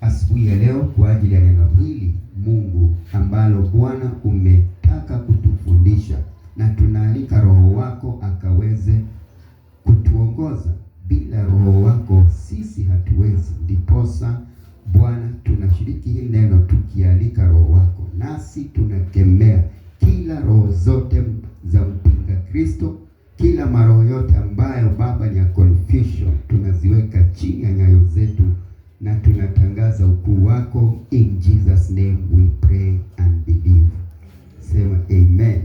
asubuhi ya leo kwa ajili ya neno hili Mungu ambalo Bwana umetaka kutufundisha, na tunaalika Roho wako akaweze kutuongoza. Bila Roho wako sisi hatuwezi. Ndiposa Bwana tunashiriki hili neno tukialika Roho wako, nasi tunakemea kila roho zote za mpinga Kristo, kila maroho yote ambayo Baba ni ya confusion, tunaziweka chini ya nyayo zetu na tunatangaza ukuu wako. In Jesus name we pray and believe. Sema amen.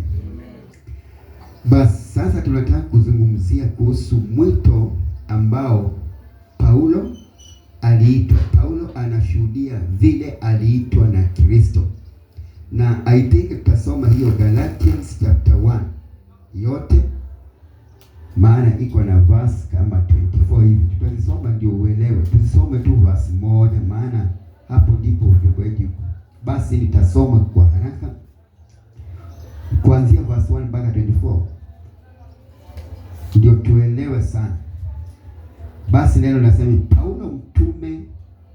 Basi sasa tunataka kuzungumzia kuhusu mwito ambao Paulo aliitwa. Paulo anashuhudia vile aliitwa na Kristo, na I think tutasoma hiyo Galatians chapter 1 yote, maana iko na verse kama 24 hivi. Tutasoma ndio uelewe. Tusome tu verse moja, maana hapo ndipo ujumbe wetu. Basi nitasoma kwa haraka kuanzia verse 1 mpaka 24 ndio tuelewe sana. Basi neno nasema, Paulo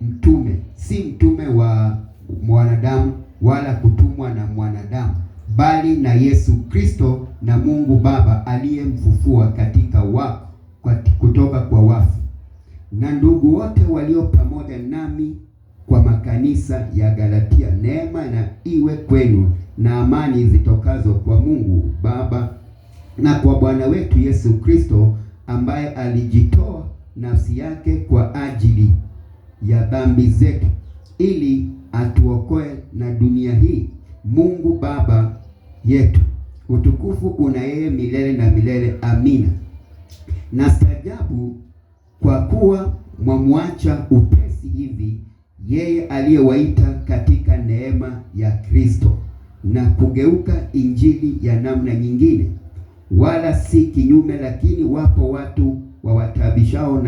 mtume, si mtume wa mwanadamu wala kutumwa na mwanadamu, bali na Yesu Kristo na Mungu Baba aliyemfufua kutoka kwa wafu, na ndugu wote walio pamoja nami kwa makanisa ya Galatia. Neema na iwe kwenu na amani zitokazo kwa Mungu Baba na kwa Bwana wetu Yesu Kristo, ambaye alijitoa nafsi yake kwa ajili ya dhambi zetu ili atuokoe na dunia hii. Mungu Baba yetu, utukufu una yeye milele na milele. Amina. Na stajabu kwa kuwa mwamwacha upesi hivi yeye aliyewaita katika neema ya Kristo, na kugeuka injili ya namna nyingine, wala si kinyume. Lakini wapo watu wawatabishao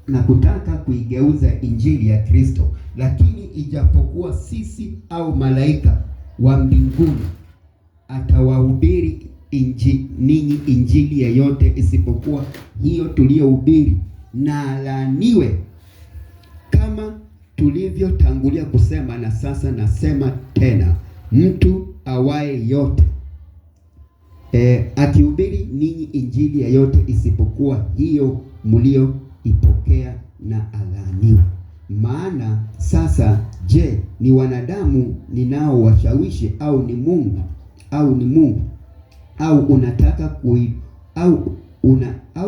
na kutaka kuigeuza injili ya Kristo. Lakini ijapokuwa sisi au malaika wa mbinguni atawahubiri ninyi injili yoyote isipokuwa hiyo tuliyohubiri, na alaaniwe. Kama tulivyotangulia kusema, na sasa nasema tena, mtu awaye yote akihubiri ninyi injili yoyote isipokuwa hiyo mlioipokea, na alaaniwe. Maana sasa, je, ni wanadamu ninao washawishi au ni Mungu? Au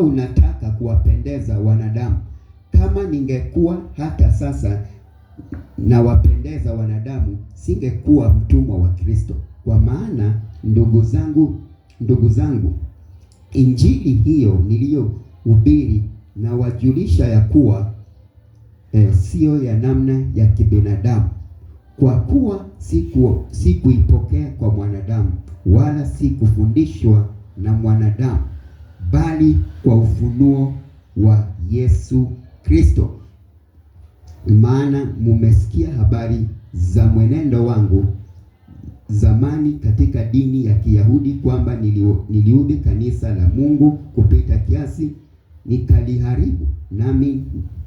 unataka kuwapendeza wanadamu? Kama ningekuwa hata sasa na wapendeza wanadamu, singekuwa mtumwa wa Kristo. Kwa maana ndugu zangu, injili hiyo niliyohubiri na wajulisha ya kuwa sio ya namna ya kibinadamu, kwa kuwa sikuipokea kwa mwanadamu, wala sikufundishwa na mwanadamu, bali kwa ufunuo wa Yesu Kristo. Maana mumesikia habari za mwenendo wangu zamani katika dini ya Kiyahudi, kwamba niliudhi kanisa la Mungu kupita kiasi, nikaliharibu.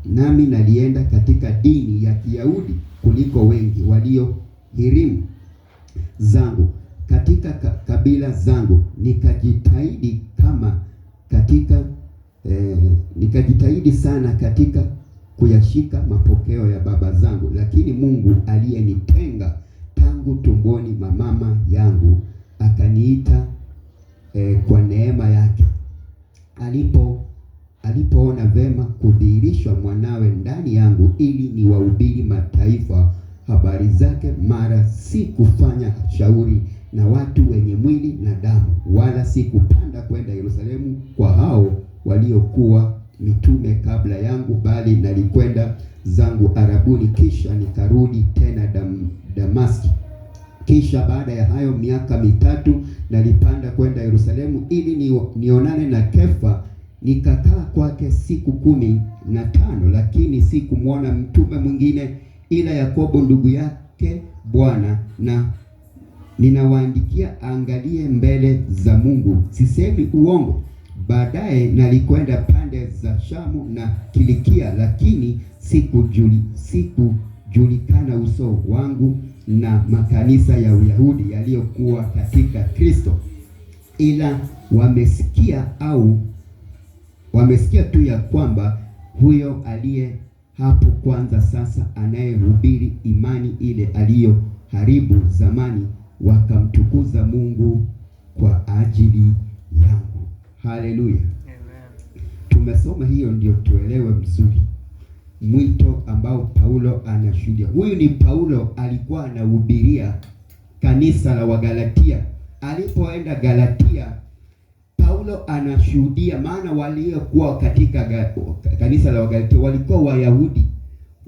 Nami nalienda katika dini ya Kiyahudi kuliko wengi waliohirimu zangu katika kabila zangu, nikajitahidi sana katika kuyashika mapokeo ya baba zangu. Lakini Mungu aliyenitenga tangu tumboni mwa mama yangu akaniita kwa neema yake, alipoona vema kudhihirishwa mwanawe ndani yangu, ili niwahubiri mataifa habari zake. Mara si kufanya shauri na watu wenye mwili na damu, wala si kupanda kwenda Yerusalemu kwa hao waliokuwa mitume kabla yangu, bali nalikwenda zangu Arabuni, kisha nikarudi tena Damaski. Kisha baada ya hayo miaka 3 nalipanda kwenda Yerusalemu ili nionane na Kefa. Nikakaa kwake siku 15, lakini sikumwona mtume mwingine ila Yakobo ndugu yake Bwana. Na ninawaandikia, angalie mbele za Mungu, sisemi uongo, Baadaye nalikwenda pande za Shamu na Kilikia, lakini sikujulikana uso wangu na makanisa ya Uyahudi yaliyokuwa katika Kristo, ila wamesikia tu ya kwamba huyo aliye hapo kwanza sasa anayehubiri imani ile aliyoharibu zamani, wakamtukuza Mungu kwa ajili yangu. Haleluya. Tumesoma hiyo ndio tuelewe mzuri mwito ambao Paulo anashuhudia. Huyu ni Paulo, alikuwa anahubiria kanisa la Wagalatia. Alipoenda Galatia, Paulo anashuhudia, maana waliokuwa katika kanisa la Wagalatia walikuwa Wayahudi.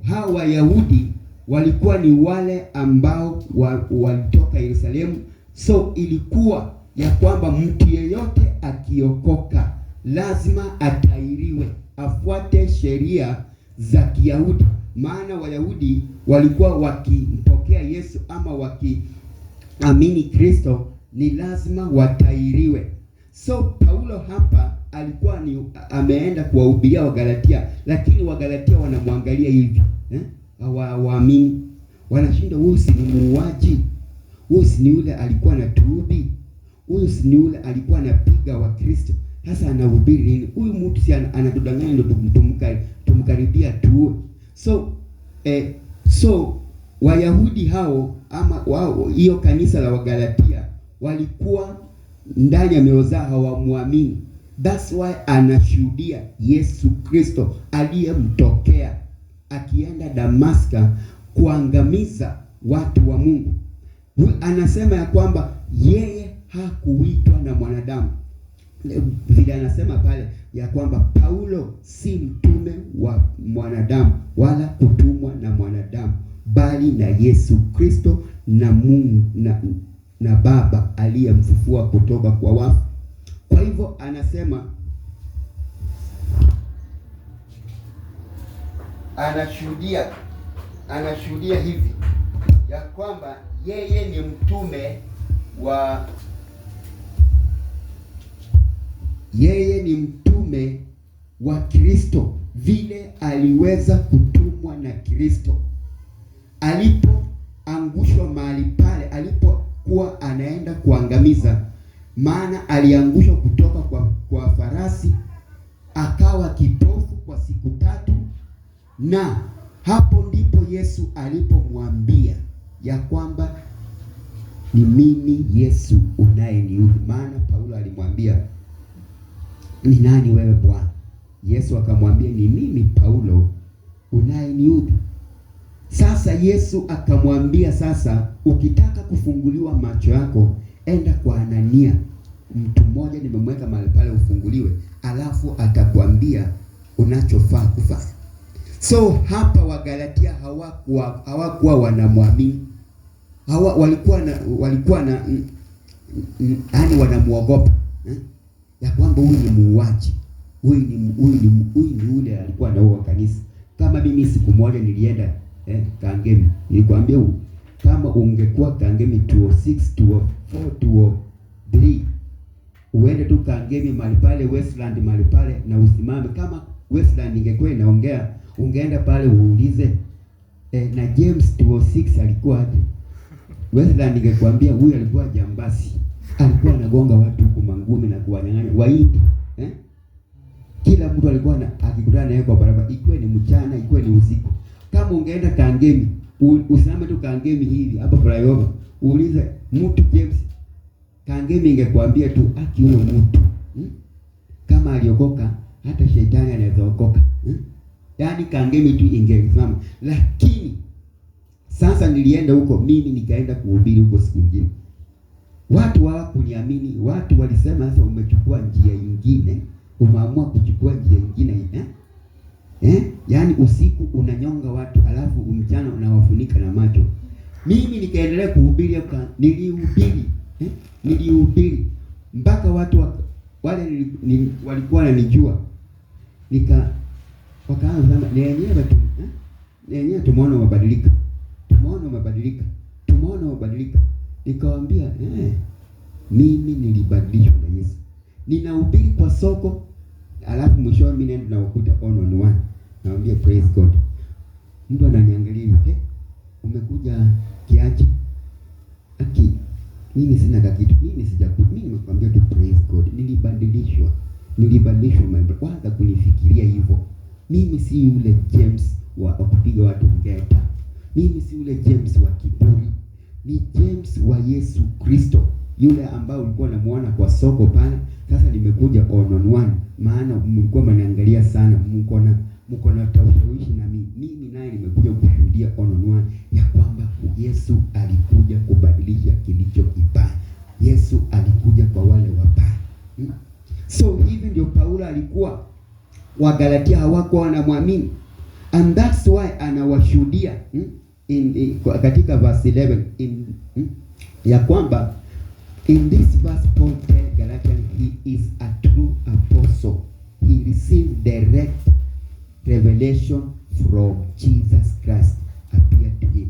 Hao Wayahudi walikuwa ni wale ambao walitoka Yerusalemu. So ilikuwa ya kwamba mtu yeyote akiokoka lazima atairiwe, afuate sheria za Kiyahudi, maana Wayahudi walikuwa wakimpokea Yesu ama wakiamini Kristo ni lazima watairiwe. So Paulo hapa alikuwa ameenda kuwahubiria Wagalatia, lakini Wagalatia wanamwangalia hivi, hawaamini. Wanashinda, huyu si ni muuaji, huyu si ni yule alikuwa anatuhubi, huyu si ni yule alikuwa anapiga wa Kristo, sasa anahubiri nini? Huyu mtu si anatudanganya ndio tumkaribia tu. So Wayahudi hao ama wao, hiyo kanisa la Wagalatia walikuwa ndani ya mioyo zao hawamwamini. That's why anashuhudia Yesu Kristo aliyemtokea akienda Damaska kuangamiza watu wa Mungu. Anasema ya kwamba yeye hakuitwa na mwanadamu. Vile anasema pale ya kwamba Paulo si mtume wa mwanadamu wala kutumwa na mwanadamu, bali na Yesu Kristo na Mungu na Baba aliyemfufua kutoka kwa wafu. Kwa hivyo anashuhudia hivi ya kwamba yeye ni mtume wa Kristo, vile aliweza kutumwa na Kristo alipoangushwa mahali pale alipokuwa anaenda kuangamiza. Maana aliangushwa kutoka kwa farasi, akawa kipofu kwa siku 3, na hapo ndipo Yesu alipomwambia ya kwamba ni mimi Yesu unayeniudhi. Maana Paulo alimwambia, ni nani wewe Bwana? Yesu akamwambia, ni mimi Paulo unayeniudhi. Sasa Yesu akamwambia, sasa ukitaka kufunguliwa macho yako, enda kwa Anania, mtu mmoja nimemweka mahali pale ufunguliwe, alafu atakwambia unachofaa kufanya. So hapa Wagalatia hawakuwa wanamwamini. Walikuwa na yani wanamuogopa, ya kwamba huyu ni muuaji, huyu ni yule alikuwa anaua kanisa. Kama mimi siku moja nilienda Kangemi, nilikwambia kama ungekuwa Kangemi 206 204 203, uende tu Kangemi mahali pale Westland mahali pale na usimame. Kama Westland ingekuwa inaongea, ungeenda pale uulize na James 206 alikuwa aje? Westland ingekwambia huyu alikuwa jambasi, alikuwa anagonga watu huko mangumi na kuwanyang'anya waiti. Kila mtu alikuwa akikutana naye kwa barabara, ikiwa ni mchana, ikiwa ni usiku. Kama ungeenda Kangemi, usimame tu Kangemi hivi hapa flyover, uulize mtu James, Kangemi ingekwambia tu huyo mtu kama aliokoka, hata shetani anaweza okoka. Yaani Kangemi tu ingesimama. Lakini sasa nilienda huko, mimi nikaenda kuhubiri huko siku nyingine. Watu hawakuniamini. Watu walisema, sasa umechukua njia nyingine, umeamua kuchukua njia nyingine yaani usiku unanyonga watu, alafu mchana unawafunika na macho. Mimi nikaendelea kuhubiri huko, nilihubiri mpaka watu wale walikuwa wananijua. Wakaanza kusema, nenyewe tumeona mabadilika. Nikawaambia mimi nilibadilishwa na Yesu. ninahubiri kwa soko, alafu mwisho mimi naenda nakuta on one. Naambia praise God. Mtu ananiangalia, umekuja kiaje? Mimi sina kitu. Mimi sijakuja. Mimi nimekwambia tu praise God. Nilibadilishwa my brother. Kwanza kunifikiria hivyo. Mimi si yule James wa kupiga watu ngeta. Mimi si yule James wa kiburi. Ni James wa Yesu Kristo. Yule ambao ulikuwa unamuona kwa soko pale, sasa nimekuja on one. Maana mlikuwa mnaniangalia sana, mko na tofauti na mimi naye nimekuja kushuhudia on one ya kwamba Yesu alikuja kubadilisha kilicho kibaya. Yesu alikuja kwa wale wabaya. So hivi ndio Paulo alikuwa. Wagalatia hawakuwa wanamwamini, and that's why anawashuhudia katika verse 11 ya kwamba in this verse Paul tells Galatians he is a true apostle. He received direct revelation from Jesus Christ appeared to him.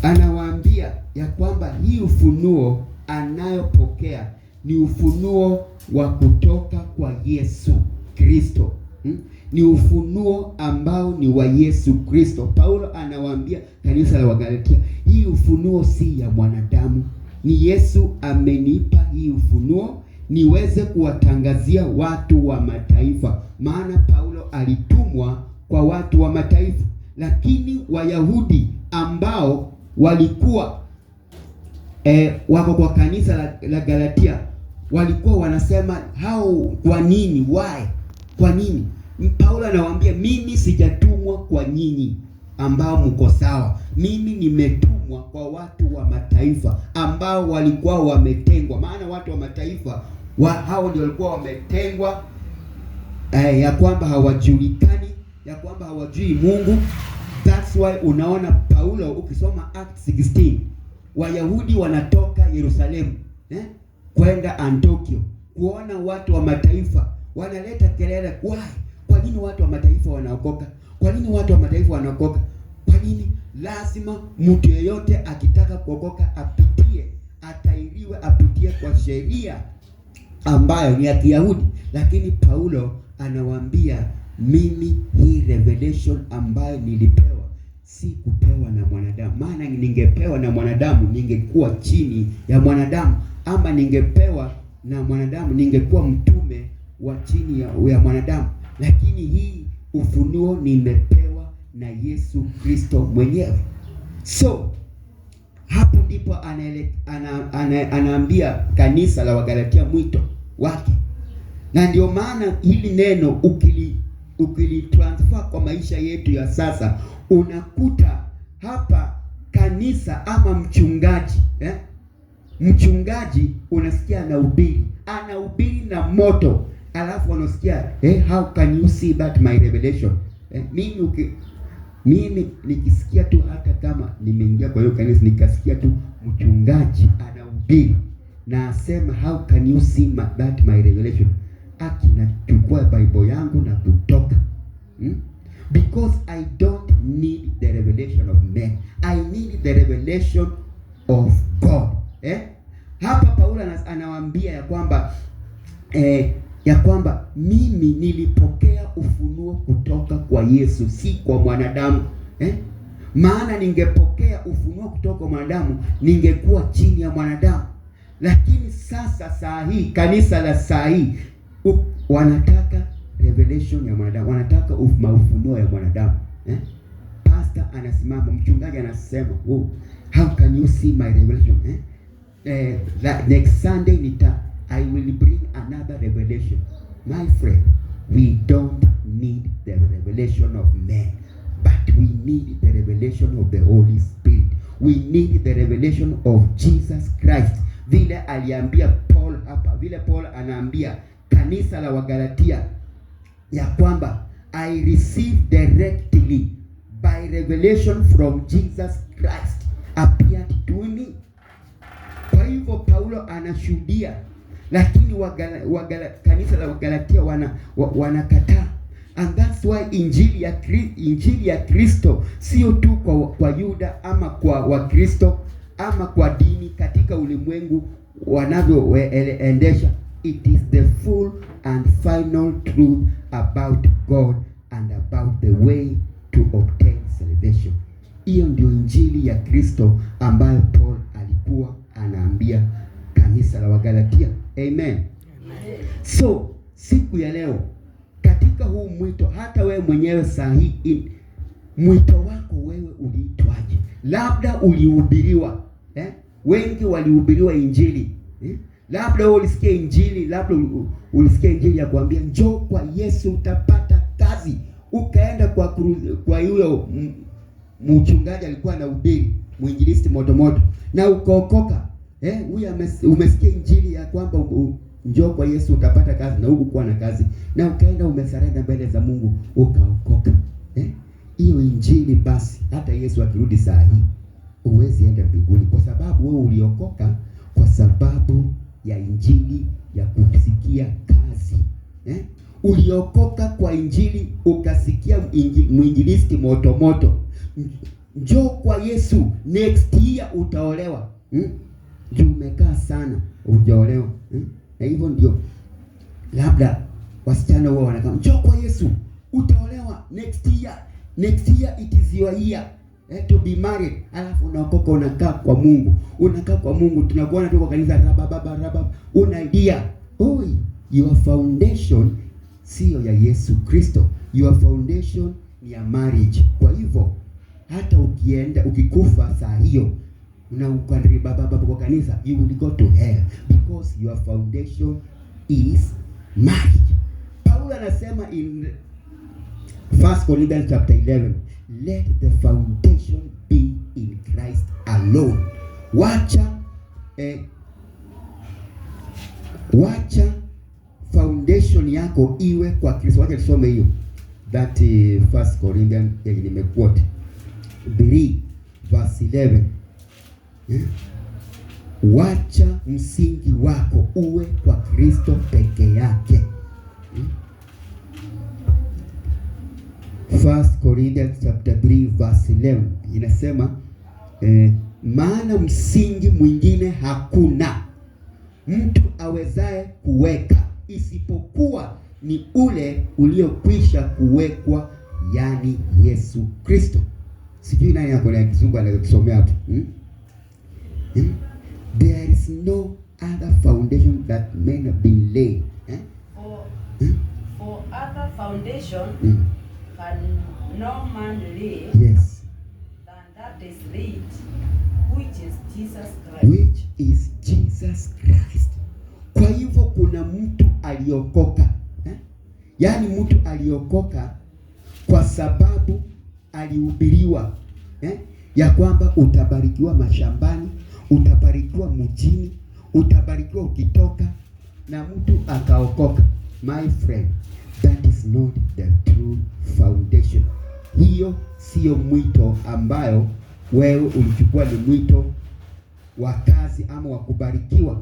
Anawaambia ya kwamba hii ufunuo anayopokea ni ufunuo wa kutoka kwa Yesu Kristo. Ni ufunuo ambao ni wa Yesu Kristo. Paulo anawaambia kanisa la Wagalatia, hii ufunuo si ya mwanadamu. Ni Yesu amenipa hii ufunuo niweze kuwatangazia watu wa mataifa. Maana Paulo alitumwa kwa watu wa mataifa, lakini Wayahudi ambao walikuwa wako kwa kanisa la Galatia walikuwa wanasema kwa nini? Why? Kwa nini? Paulo anawaambia mimi sijatumwa kwa nyinyi ambao mko sawa. Mimi nimetumwa kwa watu wa mataifa ambao walikuwa wametengwa. Maana watu wa mataifa hao ndio walikuwa wametengwa, ya kwamba hawajulikani, ya kwamba hawajui Mungu. That's why unaona Paulo ukisoma Acts 16, Wayahudi wanatoka Yerusalemu kwenda Antiokia kuona watu wa mataifa, wanaleta kelele. Why? Kwa nini watu wa mataifa wanaokoka? Kwa nini watu wa mataifa wanaokoka? Kwa nini lazima mtu yeyote akitaka kuokoka apitie kwa sheria ambayo ni ya Kiyahudi? Lakini Paulo anawaambia mimi hii revelation ambayo nilipewa si kupewa na mwanadamu. Maana ningepewa na mwanadamu ningekuwa chini ya mwanadamu, ama ningepewa na mwanadamu ningekuwa mtume wa chini ya mwanadamu. Lakini hii ufunuo nimepewa na Yesu Kristo mwenyewe. So hapo ndipo anaambia kanisa la Wagalatia mwito wake. Na ndio maana hili neno ukili transfer kwa maisha yetu ya sasa, unakuta hapa kanisa ama mchungaji mchungaji unasikia anahubiri na moto, alafu unasikia how can you see that my revelation? Mimi nikisikia tu, hata kama nimeingia kwa hiyo kanisa nikasikia tu mchungaji anahubiri na asema how can you see that my revelation, nachukua Bible yangu na kutoka. Because I don't need the revelation of men, I need the revelation of God. Hapa Paulo anawaambia ya kwamba mimi nilipokea ufunuo kutoka kwa Yesu, si kwa mwanadamu. Maana ningepokea ufunuo kutoka kwa mwanadamu ningekuwa chini ya mwanadamu. Lakini sasa saa hii kanisa la saa hii wanataka revelation ya mwanadamu, wanataka ufunuo ya mwanadamu. Pastor anasimama, mchungaji anasema, how can you see my revelation? Next Sunday I will bring another revelation. My friend, we don't need the revelation of man, but we need the revelation of the Holy Spirit. We need the revelation of Jesus Christ. Vile aliambia Paul hapa, vile Paul anaambia kanisa la Wagalatia ya kwamba I received directly by revelation from Jesus Christ appeared to me. Kwa hivyo Paulo anashuhudia, lakini kanisa la Wagalatia wanakataa. And that's why injili ya Kristo sio tu kwa Yuda ama kwa Wakristo, ama kwa dini katika ulimwengu wanavyoendesha. It is the full and final truth about God and about the way to obtain salvation. Hiyo ndio injili ya Kristo ambayo Paul alikuwa anaambia kanisa la Wagalatia. Amen. So siku ya leo katika huu mwito, hata wewe mwenyewe sahihi, mwito wako wewe uliitwaje? Labda ulihubiriwa, wengi walihubiriwa injili, labda wewe ulisikia injili, labda ulisikia injili ya kuambia njoo kwa Yesu utapata kazi, ukaenda kwa yule mchungaji alikuwa na ubiri, mwinjilisti moto na ukaokoka. Huyu umesikia injili ya kwamba njoo kwa Yesu utapata kazi, na huku kuwa na kazi, na ukaenda umesarenda mbele za Mungu ukaokoka. Hiyo injili basi hata Yesu akirudi saa hii uwezi enda mbinguni, kwa sababu wewe uliokoka kwa sababu ya injili ya kusikia kazi. Uliokoka kwa injili, ukasikia mwinjilisti moto. Njoo kwa Yesu, next year utaolewa. Juu umekaa sana hujaolewa. Na hivyo ndio labda wasichana wao wanakam, njoo kwa Yesu utaolewa next year it is your year to be married. Alafu unaokoka, unakaa kwa Mungu, tunakuona tu kwa kanisa raba una idea. Your foundation sio ya Yesu Kristo, your foundation ni ya marriage. Kwa hivyo hata ukikufa saa hiyo na ukandri baba kwa kanisa, you will go to hell because your foundation is marriage. Paulo anasema in 1 Corinthians chapter 11, let the foundation be in Christ alone. Wacha foundation yako iwe kwa Kristo. Wacha tusome hiyo that 1 Corinthians nimekuote 3 verse 11. Wacha msingi wako uwe kwa Kristo peke yake. 1 Corinthians chapter 3 verse 11 inasema maana msingi mwingine hakuna mtu awezaye kuweka isipokuwa ni ule uliokwisha kuwekwa, yani Yesu Kristo. Sijui nani yako na Kizungu anayosomea hapo. There is no other foundation that men have been laid. For other foundation can no man lay. Yes. Than that is laid, which is Jesus Christ. Which is Jesus Christ. Kwa hivyo kuna mtu aliokoka. Yaani mtu aliokoka kwa sababu alihubiriwa ya kwamba utabarikiwa mashambani, utabarikiwa mjini, utabarikiwa ukitoka, na mtu akaokoka. My friend, that is not the true foundation. Hiyo sio mwito ambayo wewe ulichukua ni mwito wa kazi ama wa kubarikiwa.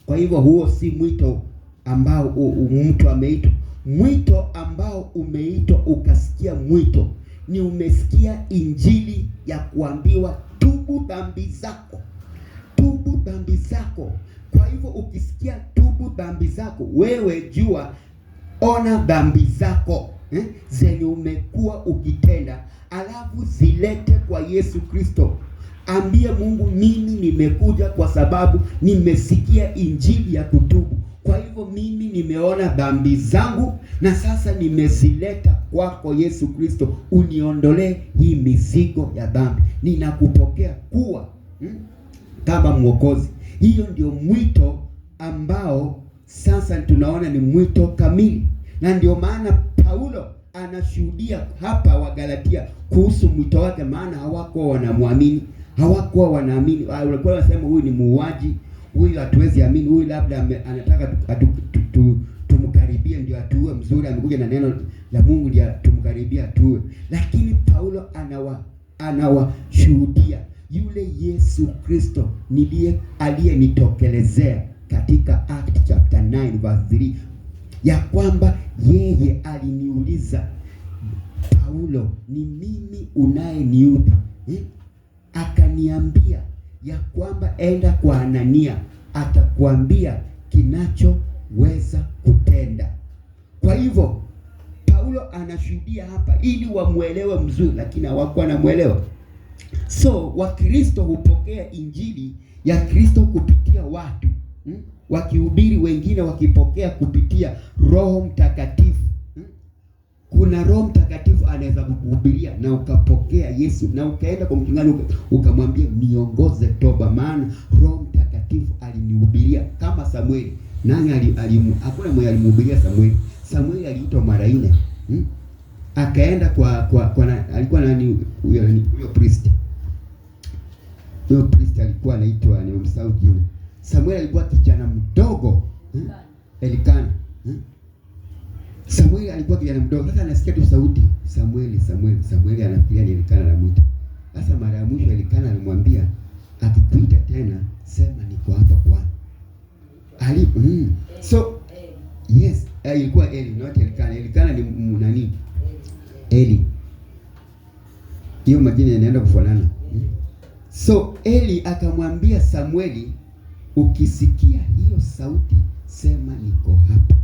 Kwa hivyo huo si mwito ambao mtu ameitwa. Mwito ambao umeitwa ukasikia mwito ni umesikia injili ya kuambiwa tubu dhambi zako. Tubu dhambi zako. Kwa hivyo ukisikia tubu dhambi zako, wewe jua, ona dhambi zako zenye umekuwa ukitenda, alafu zilete kwa Yesu Kristo. Ambie Mungu, mimi nimekuja kwa sababu nimesikia injili ya kutubu. Kwa hivyo mimi nimeona dhambi zangu na sasa nimezileta kwako Yesu Kristo, uniondolee hii mizigo ya dhambi. Ninakupokea kuwa kama Mwokozi. Hiyo ndio mwito ambao sasa tunaona ni mwito kamili. Na ndio maana Paulo anashuhudia hapa Wagalatia kuhusu mwito wake, maana hawakuwa wanaamini. Walikuwa wanasema huyu ni muuaji, huyu hatuwezi amini, huyu labda anataka tumkaribie ndio atuue, mzuri amekuja na neno la Mungu ndio tumkaribie atuue. Lakini Paulo anawashuhudia yule Yesu Kristo aliyenitokelezea katika Act chapter 9 verse 3, ya kwamba yeye aliniuliza, Paulo, ni mimi unayeniudhi? Akaniambia ya kwamba enda kwa Anania, atakwambia kinachoweza kutenda. Kwa hivyo Paulo anashuhudia hapa ili wamuelewe mzuri, lakini hawakuwa namuelewa. So Wakristo hupokea injili ya Kristo kupitia watu wakihubiri, wengine wakipokea kupitia Roho Mtakatifu. Kuna Roho Mtakatifu anaweza kukuhubiria na ukapokea Yesu na ukaenda kwa mchungaji ukamwambia niongoze toba, maana Roho Mtakatifu alinihubiria. Kama Samueli, nani hakuna mwenye alimhubiria Samueli. Samueli aliitwa mara 4. Akaenda kwa alikuwa nani huyo priest. Huyo priest alikuwa anaitwa ni msahau jina. Samueli alikuwa kijana mdogo, Elikana. Samueli alikuwa kijana mdogo. Sasa anasikia tu sauti Samueli anafikiria ni Elikana na mwita. Sasa mara ya mwisho Elikana alimwambia akikuita tena sema niko hapa Bwana. So yes, ilikuwa Eli, not Elikana. Elikana ni nani? Eli. Hiyo majina yanaenda kufanana. So Eli akamwambia Samueli, ukisikia hiyo sauti sema niko hapa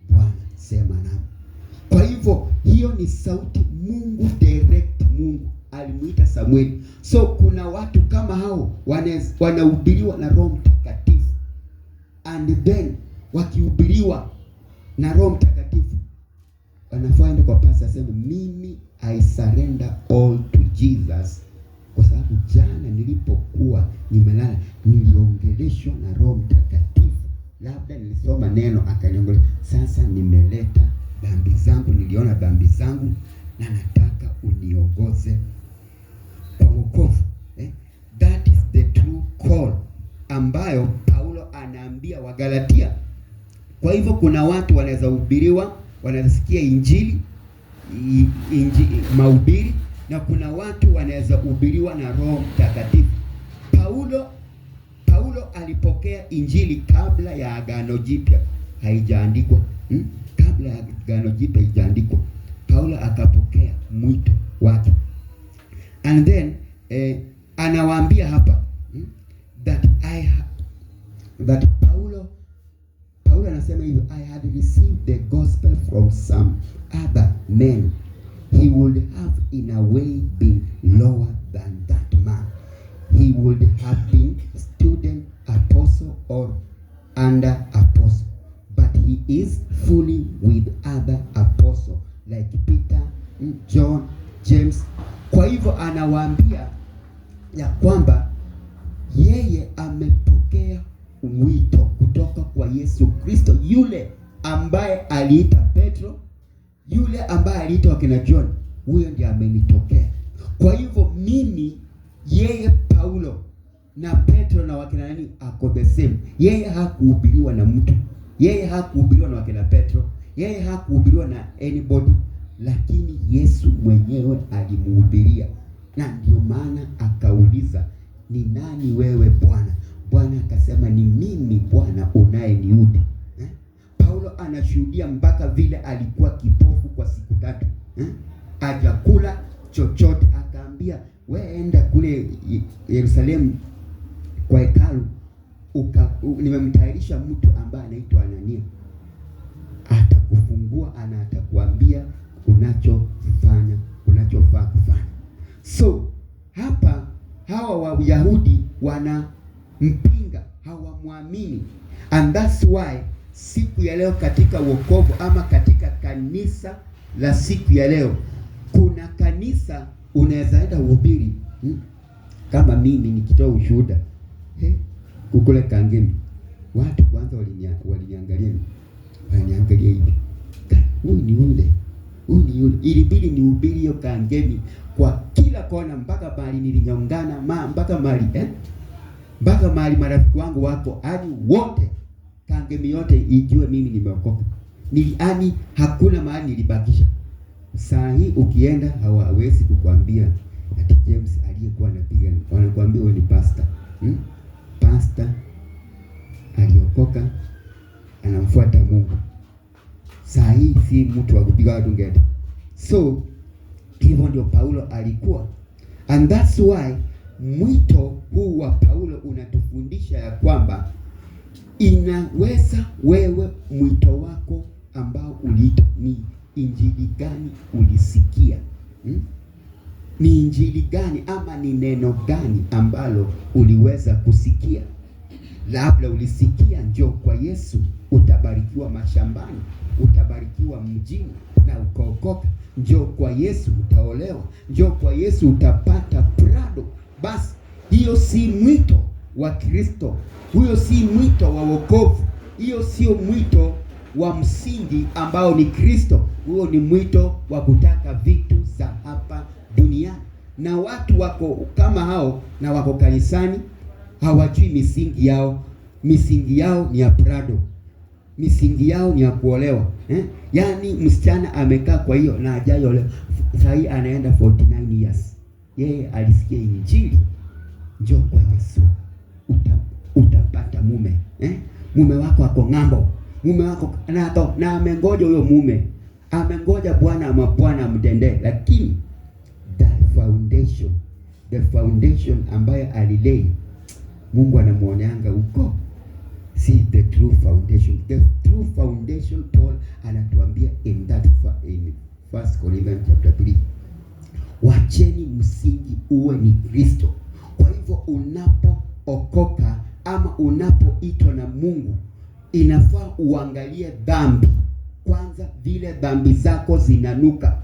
Bwana, sema nami. Kwa hivyo hiyo ni sauti Mungu direct. Mungu alimuita Samueli. So kuna watu kama hao wanahubiriwa na Roho Mtakatifu, and then wakihubiriwa na Roho Mtakatifu wanafaa kwa pasa aseme mimi I surrender all to Jesus, kwa sababu jana nilipokuwa nimelala niliongeleshwa na Roho Mtakatifu. Labda nilisoma neno akaniongelesha. Sasa nimeleta dhambi zangu, niliona dhambi zangu na nataka uniongoze kwa wokovu. That is the true call ambayo Paulo anaambia Wagalatia. Kwa hivyo kuna watu wanaweza hubiriwa, wanasikia injili mahubiri, na kuna watu wanaweza hubiriwa na Roho Mtakatifu. Paulo alipokea injili kabla ya Agano Jipya haijaandikwa. Kabla ya Agano Jipya haijaandikwa, Paulo akapokea mwito wake. And then anawaambia hapa that Paulo anasema hivyo, I had received the gospel from some other men. He would have in a way been lower than that man. He would have been student apostle or under apostle, but he is fully with other apostle like Peter, John, James. Kwa hivyo anawaambia ya kwamba yeye amepokea wito kutoka kwa Yesu Kristo, yule ambaye aliita Petro, yule ambaye aliita wakina John, huyo ndiye amenitokea. Kwa hivyo mimi, yeye Paulo na Petro na wakina nani ako the same. Yeye hakuhubiriwa na mtu, yeye hakuhubiriwa na wakina Petro, yeye hakuhubiriwa na anybody, lakini Yesu mwenyewe alimhubiria. Na ndio maana akauliza, ni nani wewe Bwana? Bwana akasema, ni mimi Bwana unayeniudhi. Paulo anashuhudia mpaka vile alikuwa kipofu kwa siku 3. Hajakula chochote, akaambia wewe enda kule Yerusalemu kwa hekalu, nimemtayarisha mtu ambaye anaitwa Anania, atakufungua na atakwambia unachofaa kufanya. So hapa hawa Wayahudi wanampinga, hawamwamini, and that's why siku ya leo katika wokovu ama katika kanisa la siku ya leo, kuna kanisa unaweza enda uhubiri. Kama mimi nikitoa ushuhuda kukule Kangemi, watu kwanza waliniangalia hivi, huyu ni yule. Ilibidi nihubiri hiyo Kangemi kwa kila kona, mpaka mahali nilinyongana, mpaka mahali marafiki wangu wako, hadi wote Kangemi yote ijue mimi nimeokoka. Niliani hakuna mahali nilibakisha. Saa hii ukienda hawawezi kukwambia ati James aliyekuwa anapiga, wanakuambia wewe ni pastor. Pastor aliokoka, anamfuata Mungu. Saa hii si mtu wa kupiga watu ngeta. So hivyo ndio Paulo alikuwa, and that's why mwito huu wa Paulo unatufundisha ya kwamba inaweza wewe mwito wako ambao uliitwa ni injili gani ulisikia? Ni injili gani ama ni neno gani ambalo uliweza kusikia? Labda ulisikia njoo kwa Yesu utabarikiwa mashambani, utabarikiwa mjini na ukaokoka. Njoo kwa Yesu utaolewa, njoo kwa Yesu utapata prado. Basi hiyo si mwito wa Kristo, huyo si mwito wa wokovu, hiyo sio mwito wa msingi ambao ni Kristo. Huo ni mwito wa kutaka vitu za hapa duniani, na watu wako kama hao na wako kanisani hawajui misingi yao. Misingi yao ni ya prado, misingi yao ni ya kuolewa. Yaani msichana amekaa kwa hiyo na hajaolewa, sasa hii anaenda 49 years. Yeye alisikia injili, njoo kwa Yesu utapata mume. Mume wako ako ng'ambo, mume wako na amengoja huyo mume, amengoja bwana amtendee, lakini the foundation ambayo alilei Mungu anamuoneanga huko, see the true foundation. The true foundation Paul anatuambia in 1 Corinthians chapter 3, wacheni msingi uwe ni Kristo. Kwa hivyo unapookoka ama unapoitwa na Mungu, inafaa uangalie dhambi kwanza, vile dhambi zako zinanuka.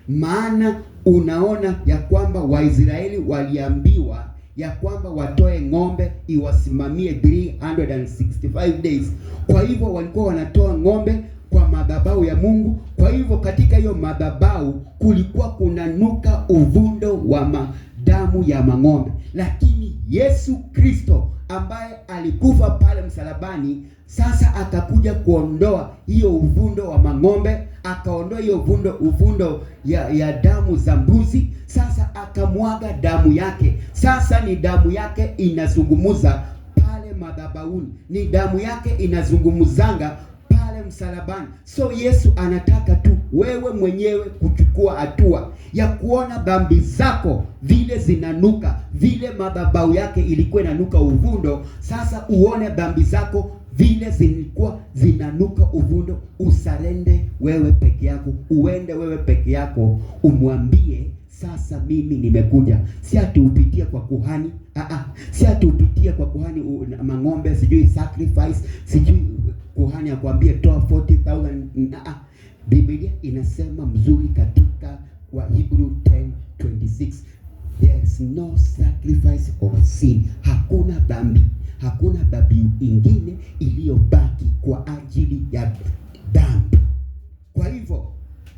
Maana unaona ya kwamba Waisraeli waliambiwa ya kwamba watoe ng'ombe iwasimamie 365 days. Kwa hivyo walikuwa wanatoa ng'ombe kwa madhabahu ya Mungu. Kwa hivyo katika hiyo madhabahu kulikuwa kunanuka uvundo wa damu ya mang'ombe, lakini Yesu Kristo ambaye alikufa pale msalabani sasa akakuja kuondoa hiyo uvundo wa mang'ombe, akaondoa hiyo uvundo ya damu za mbuzi. Sasa akamwaga damu yake. Sasa ni damu yake inazungumuza pale madhabahuni, ni damu yake inazungumuzanga pale msalabani. So Yesu anataka tu wewe mwenyewe kuchukua hatua ya kuona dhambi zako vile zinanuka, vile madhabahu yake ilikuwa inanuka uvundo. Sasa uone dhambi zako vile zilikuwa zinanuka uvundo, usarende wewe peke yako, uende wewe peke yako, umwambie sasa mimi nimekuja. Si atuupitie kwa kuhani, si atuupitie kwa kuhani mang'ombe, sijui sacrifice, sijui kuhani akwambie toa 40,000. Biblia inasema mzuri katika wa Hebrew 10:26, there is no sacrifice of sin. Hakuna dhambi, hakuna dhabihu ingine iliyobaki kwa ajili ya dhambi. Kwa hivyo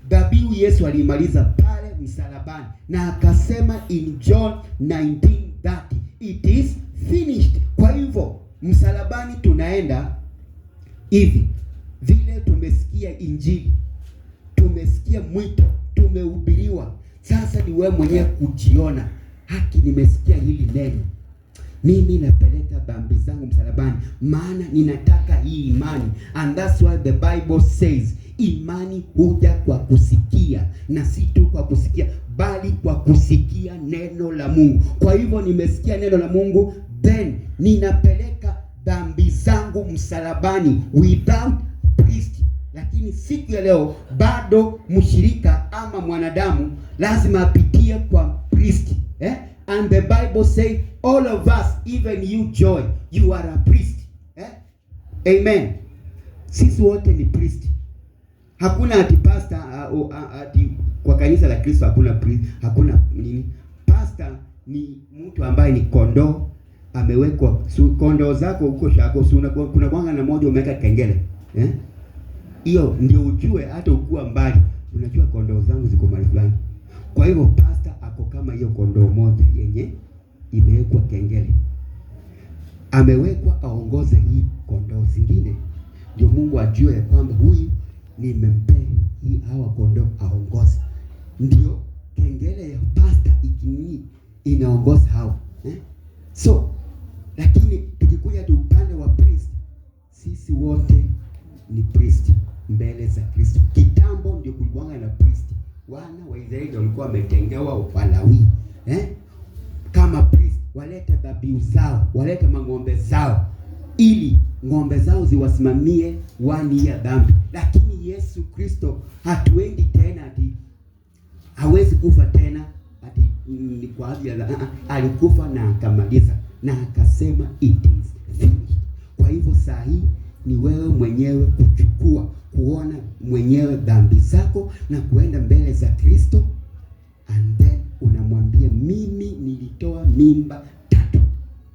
dhabihu Yesu alimaliza pale msalabani, na akasema in John 19:30, it is finished. Kwa hivyo msalabani tunaenda hivi vile tumesikia injili, tumesikia mwito, tumehubiriwa. Sasa ni wewe mwenyewe kujiona, haki, nimesikia hili neno, mimi napeleka dhambi zangu msalabani, maana ninataka hii imani. And that's why the Bible says imani huja kwa kusikia, na si tu kwa kusikia bali kwa kusikia neno la Mungu. Kwa hivyo nimesikia neno la Mungu, then ninapeleka dhambi zangu msalabani without priest. Lakini siku ya leo bado mshirika ama mwanadamu lazima apitie kwa priest. And the Bible say all of us, even you Joy, you are a priest. Amen. Sisi wote ni priest. Hakuna ati pastor ati kwa kanisa la Kristo hakuna priest, hakuna nini. Pastor ni mtu ambaye ni kondoo, amewekwa kondoo zako huko shako, kuna kwanga na moja umeweka kengele. Hiyo ndio ujue hata ukua mbali, unajua kondoo zangu ziko mahali fulani. Kwa hivyo pastor ako kama hiyo kondoo moja yenye imewekwa kengele, amewekwa aongoze hii kondoo zingine, ndio Mungu ajue kwamba huyu nimempea hii hawa kondoo aongoze. Ndio kengele ya pastor ikini inaongoza hao. So lakini tukikuja tu upande wa priest, sisi wote ni priest mbele za Kristo. Kitambo ndio kulikuwa na priest. Wana wa Israeli walikuwa wametengewa Walawi kama priest, walete dhabihu zao, walete mang'ombe zao, ili ng'ombe zao ziwasimamie wani ya dhambi. Lakini Yesu Kristo hatuendi tena ati hawezi kufa tena ati ni kwa ajili ya alikufa na akamaliza na akasema it is finished. Kwa hivyo saa hii ni wewe mwenyewe kuchukua, kuona mwenyewe dhambi zako na kuenda mbele za Kristo, and then unamwambia mimi nilitoa mimba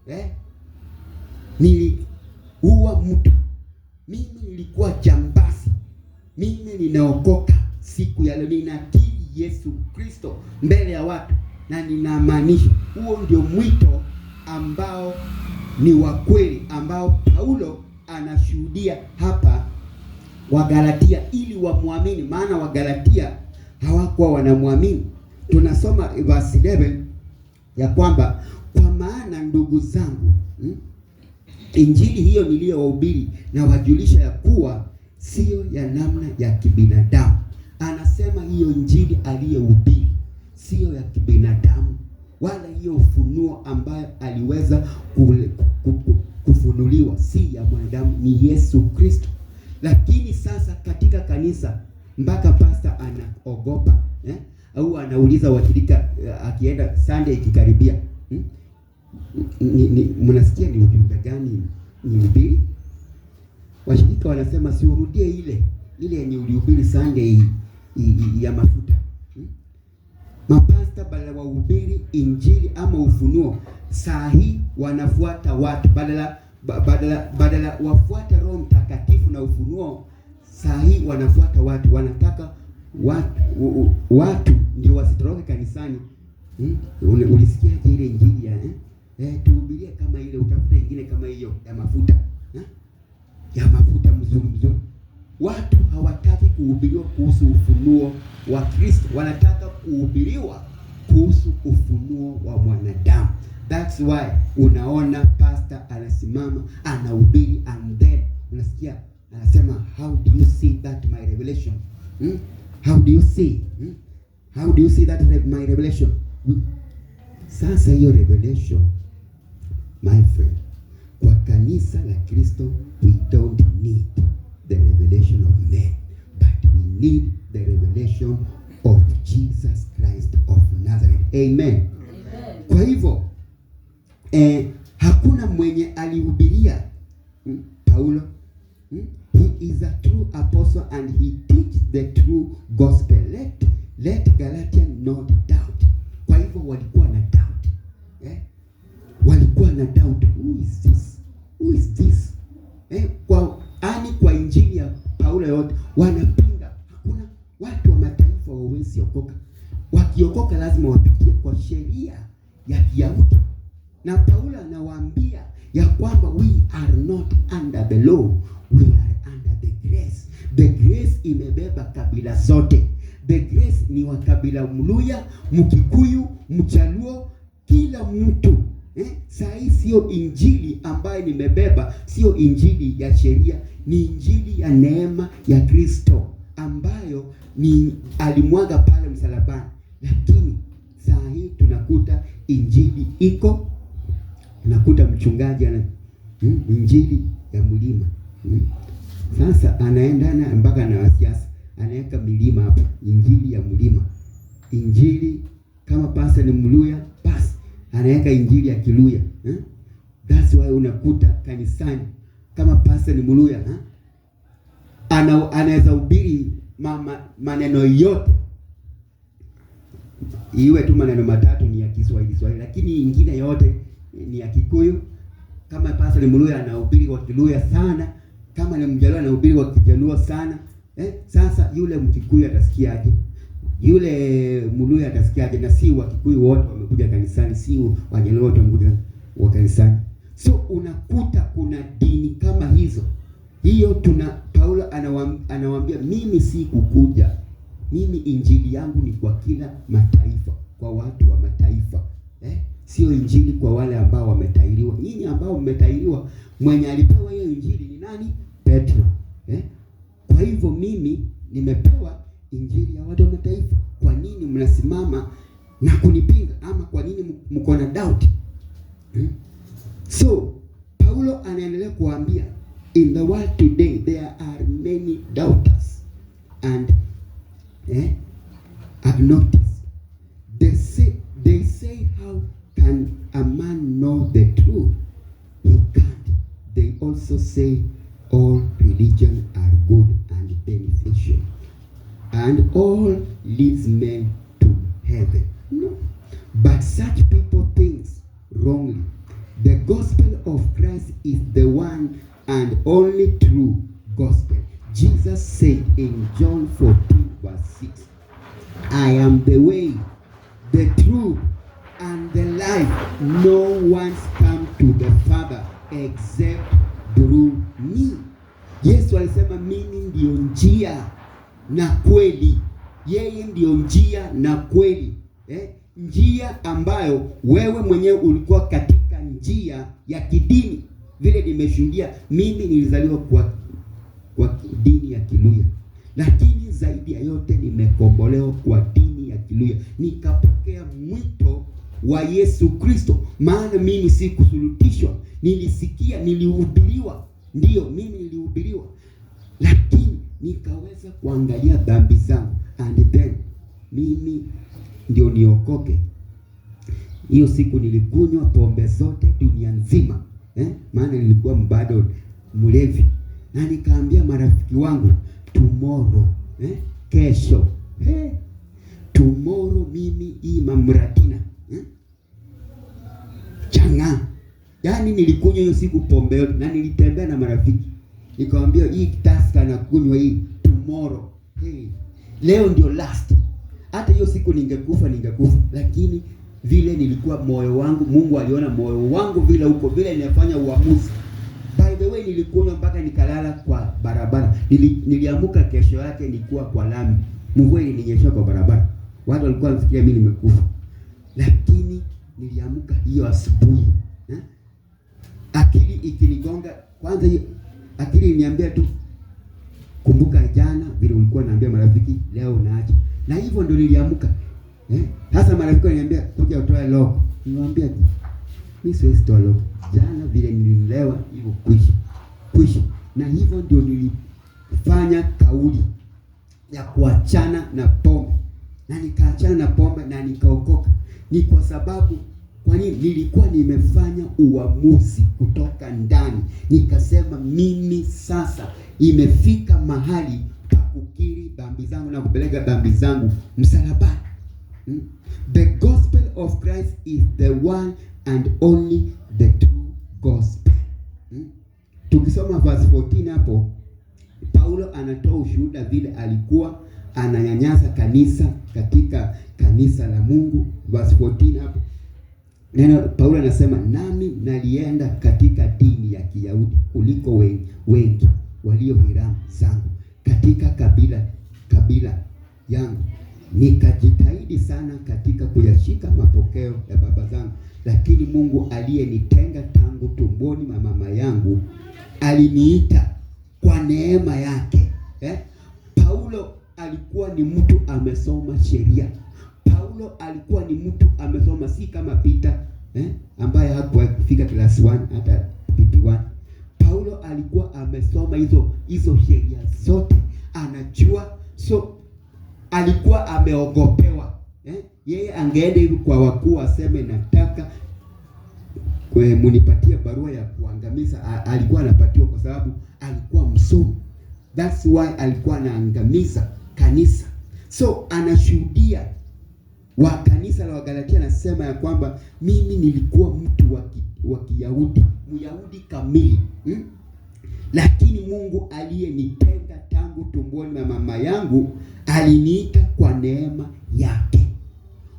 3. Niliua mtu, mimi nilikuwa jambazi, mimi ninaokoka siku ya leo, ninakiri Yesu Kristo mbele ya watu na ninamaanisha. Huo ndio mwito ambao ni wa kweli, ambao Paulo anashuhudia hapa Wagalatia ili wamwamini, maana Wagalatia hawakuwa wanamwamini. Tunasoma verse 11 ya kwamba kwa maana ndugu zangu, injili hiyo niliyowahubiri na wajulisha ya kuwa sio ya namna ya kibinadamu. Anasema hiyo injili aliyohubiri sio ya kibinadamu, wala hiyo ufunuo ambayo aliweza kufunuliwa si ya mwanadamu, ni Yesu Kristo. Lakini sasa katika kanisa mpaka pastor anaogopa au anauliza washirika akienda Sunday ikikaribia, mnasikia ni ujumbe gani nihubiri? Washirika wanasema si urudie ile yenye ulihubiri Sunday ya mafuta. Mapasta badala wahubiri injili ama ufunuo, saa hii wanafuata watu badala wafuata Roho Mtakatifu na ufunuo. Saa hii wanafuata watu, wanataka watu ndio wasitoroke kanisani. Ulisikia ile injili ya tuhubirie kama ile, utafuta ingine kama hiyo ya mafuta ya mafuta mzuri. Watu hawataki kuhubiriwa kuhusu ufunuo wa Kristo, wanataka kuhubiriwa kuhusu ufunuo wa mwanadamu. That's why unaona pastor anasimama anahubiri, and then unasikia anasema how do you see that my revelation? How do you see that my revelation? Sasa hiyo revelation, my friend, kwa kanisa la Kristo, we don't need the revelation of men, but we need the revelation of Jesus Christ of Nazareth. Amen. Kwa hivyo hakuna mwenye alihubiria Paulo. He is a true apostle and he teach the true gospel. Let Galatians not doubt. Kwa hivyo walikuwa na doubt. Walikuwa na doubt. Who is this? Kwa injili ya Paulo yote wanapinga. Hakuna watu wa mataifa wawezi okoka. Wakiokoka lazima wapitie kwa sheria ya Kiyahudi. Na Paulo anawaambia ya kwamba we are not under the law, we are under the grace. The grace imebeba kabila zote. The grace ni wa kabila Mluya, Mkikuyu, Mchaluo, kila mtu. Saa hii sio injili ambayo nimebeba, sio injili ya sheria, ni injili ya neema ya Kristo ambayo ni alimwaga pale msalabani. Lakini saa hii tunakuta injili iko, unakuta mchungaji ana injili ya mlima. Sasa anaendana mpaka na wasiasa, anaweka milima hapo, injili ya mlima. Injili kama pasa ni Mluya, basi anaweka injili ya Kiluya. That's why unakuta kanisani kama pasa ni Mluya, anaweza hubiri maneno yote, iwe tu maneno matatu ni ya Kiswahili, lakini ingine yote ni ya Kikuyu. Kama pasa ni Mluya anahubiri kwa Kiluya sana, kama ni Mjaluo anahubiri kwa Kijaluo sana. Sasa yule Mkikuyu atasikiaje? Yule Mluya atasikiaje? Na si wa Kikuyu wote wamekuja kanisani, si Wajaluo wote wamekuja wa kanisani. So unakuta kuna dini kama hizo. Hiyo Paulo anawaambia mimi si kukuja. Mimi injili yangu ni kwa kila mataifa, kwa watu wa mataifa. Sio injili kwa wale ambao wametahiriwa. Nyinyi ambao mmetahiriwa, mwenye alipewa hiyo injili ni nani? Petro. Kwa hivyo mimi nimepewa injili ya watu wa mataifa. Kwa nini mnasimama na kunipinga? Ama kwa nini mko na doubt? So Paulo anaendelea kuambia, in the world today there are many doubters and agnostics. They say how can a man know the truth? He can't. They also say all religion are good and beneficial, and all leads men to heaven. No. But such people think wrongly. The gospel of Christ is the one and only true gospel. Jesus said in John 14 verse 6, I am the way, the truth, and the life. No one's come to the Father except through me. Yesu alisema mimi ndio njia na kweli. Yeye ndio njia na kweli. Njia ambayo wewe mwenyewe ulikuwa katika njia ya kidini. Vile nimeshuhudia, mimi nilizaliwa kwa dini ya Kiluya, lakini zaidi ya yote nimekombolewa kwa dini ya Kiluya. Nikapokea mwito wa Yesu Kristo, maana mimi si kusulutishwa. Nilisikia, nilihubiriwa. Ndio, mimi nilihubiriwa, lakini nikaweza kuangalia dhambi zangu, and then mimi ndio niokoke. Hiyo siku nilikunywa pombe zote dunia nzima, maana nilikuwa mbado mlevi, na nikaambia marafiki wangu, tomorrow, kesho, tomorrow mimi hii mamratina changa. Yaani nilikunywa hiyo siku pombe yote, na nilitembea na marafiki. Nikamwambia hii taska na kunywa hii tomorrow. Leo ndio last. Hata hiyo siku ningekufa, lakini vile nilikuwa moyo wangu, Mungu aliona moyo wangu vile uko, vile ninafanya uamuzi. By the way, nilikunywa mpaka nikalala kwa barabara. Niliamuka kesho yake nilikuwa kwa lami. Mvua ilinyesha kwa barabara. Watu walikuwa wanafikiria mimi nimekufa. Lakini niliamuka hiyo asubuhi. Akili ikinigonga, kwanza hiyo akili iliniambia tu, kumbuka jana vile ulikuwa unaambia marafiki, leo unaacha. Na hivyo ndio niliamuka. Sasa marafiki wananiambia kuja utoe loko. Niwaambia mimi siwezi toa loko. Jana vile nililewa hivyo kwisha. Na hivyo ndio nilifanya kauli ya kuachana na pombe. Na nikaachana na pombe na nikaokoka. Ni kwa sababu, kwa nini? Nilikuwa nimefanya uamuzi kutoka ndani. Nikasema mimi sasa imefika mahali pa kukiri dhambi zangu na kupeleka dhambi zangu msalabani. The gospel of Christ is the one and only the true gospel. Tukisoma verse 14 hapo, Paulo anatoa ushuhuda vile alikuwa ananyanyasa kanisa katika kanisa la Mungu. Verse 14 hapo, neno Paulo anasema, nami nalienda katika dini ya Kiyahudi kuliko wengi walio hiramu zangu katika kabila yangu. Nikajitahidi sana katika kuyashika mapokeo ya baba zangu, lakini Mungu aliyenitenga tangu tumboni mwa mama yangu aliniita kwa neema yake. Paulo alikuwa ni mtu amesoma sheria. Paulo alikuwa ni mtu amesoma, si kama Peter ambaye hakuwahi kufika class 1 hata PP1. Paulo alikuwa amesoma hizo sheria zote, anajua. So alikuwa ameogopewa. Yeye angeenda hivi kwa wakuu aseme nataka munipatie barua ya kuangamiza, alikuwa anapatiwa kwa sababu alikuwa msomi. That's why alikuwa anaangamiza kanisa. So anashuhudia wa kanisa la Wagalatia, anasema ya kwamba mimi nilikuwa mtu wa Kiyahudi, Myahudi kamili. Lakini Mungu aliyenitenga tangu tumboni mwa mama yangu aliniita kwa neema yake.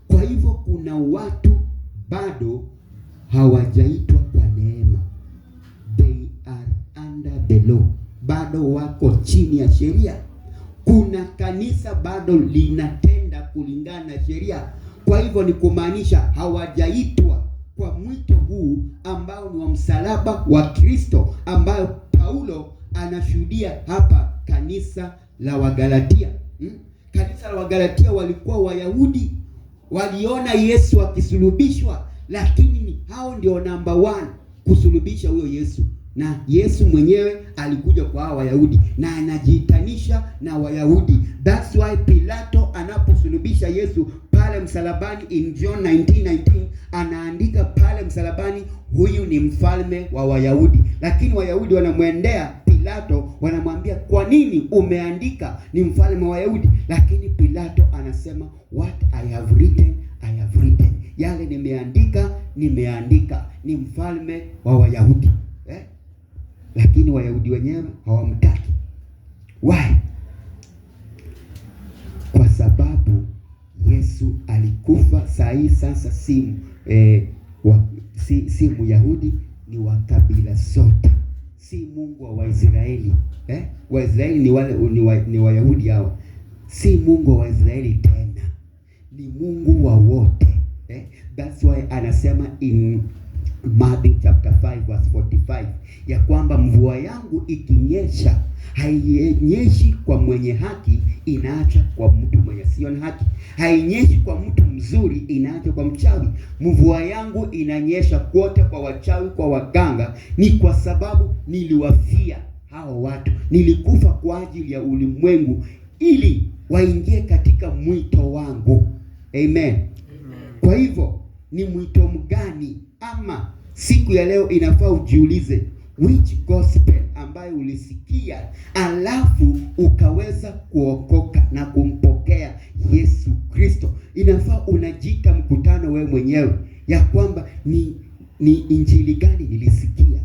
Kwa hivyo kuna watu bado hawajaitwa kwa neema. They are under the law. Bado wako chini ya sheria. Kuna kanisa bado linatenda kulingana na sheria. Kwa hivyo ni kumaanisha hawajaitwa kwa mwito huu ambao ni wa msalaba wa Kristo, ambayo Paulo anashuhudia hapa kanisa la Wagalatia. Kanisa la Wagalatia walikuwa Wayahudi, waliona Yesu akisulubishwa, lakini hao ndio number 1 kusulubisha huyo Yesu. Na Yesu mwenyewe alikuja kwa hao Wayahudi na anajiitanisha na Wayahudi. That's why Pilato anaposulubisha Yesu pale msalabani in John 19:19 anaandika pale msalabani, huyu ni mfalme wa Wayahudi. Lakini Wayahudi wanamwendea Pilato, wanamwambia, kwa nini umeandika ni mfalme wa Wayahudi? Lakini Pilato anasema, what I have written, I have written. Yale nimeandika ni mfalme wa Wayahudi. Lakini Wayahudi wenyewe hawamtaki. Why? Kwa sababu Yesu alikufa. Sasa si Myahudi, ni wa kabila zote, si Mungu wa Waisraeli. Waisraeli ni wale ni Wayahudi hao, si Mungu wa Waisraeli tena, ni Mungu wa wote. That's why anasema in Matthew chapter 5 verse 45 ya kwamba mvua yangu ikinyesha hainyeshi kwa mwenye haki, inaacha kwa mtu mwenye sio na haki. Hainyeshi kwa mtu mzuri, inaacha kwa mchawi. Mvua yangu inanyesha kwote, kwa wachawi, kwa waganga. Ni kwa sababu niliwafia hao watu, nilikufa kwa ajili ya ulimwengu ili waingie katika mwito wangu. Amen. Kwa hivyo ni mwito mgani? Ama siku ya leo inafaa ujiulize, which gospel ambayo ulisikia alafu ukaweza kuokoka na kumpokea Yesu Kristo? Inafaa unajiita mkutano wewe mwenyewe ya kwamba ni injili gani nilisikia?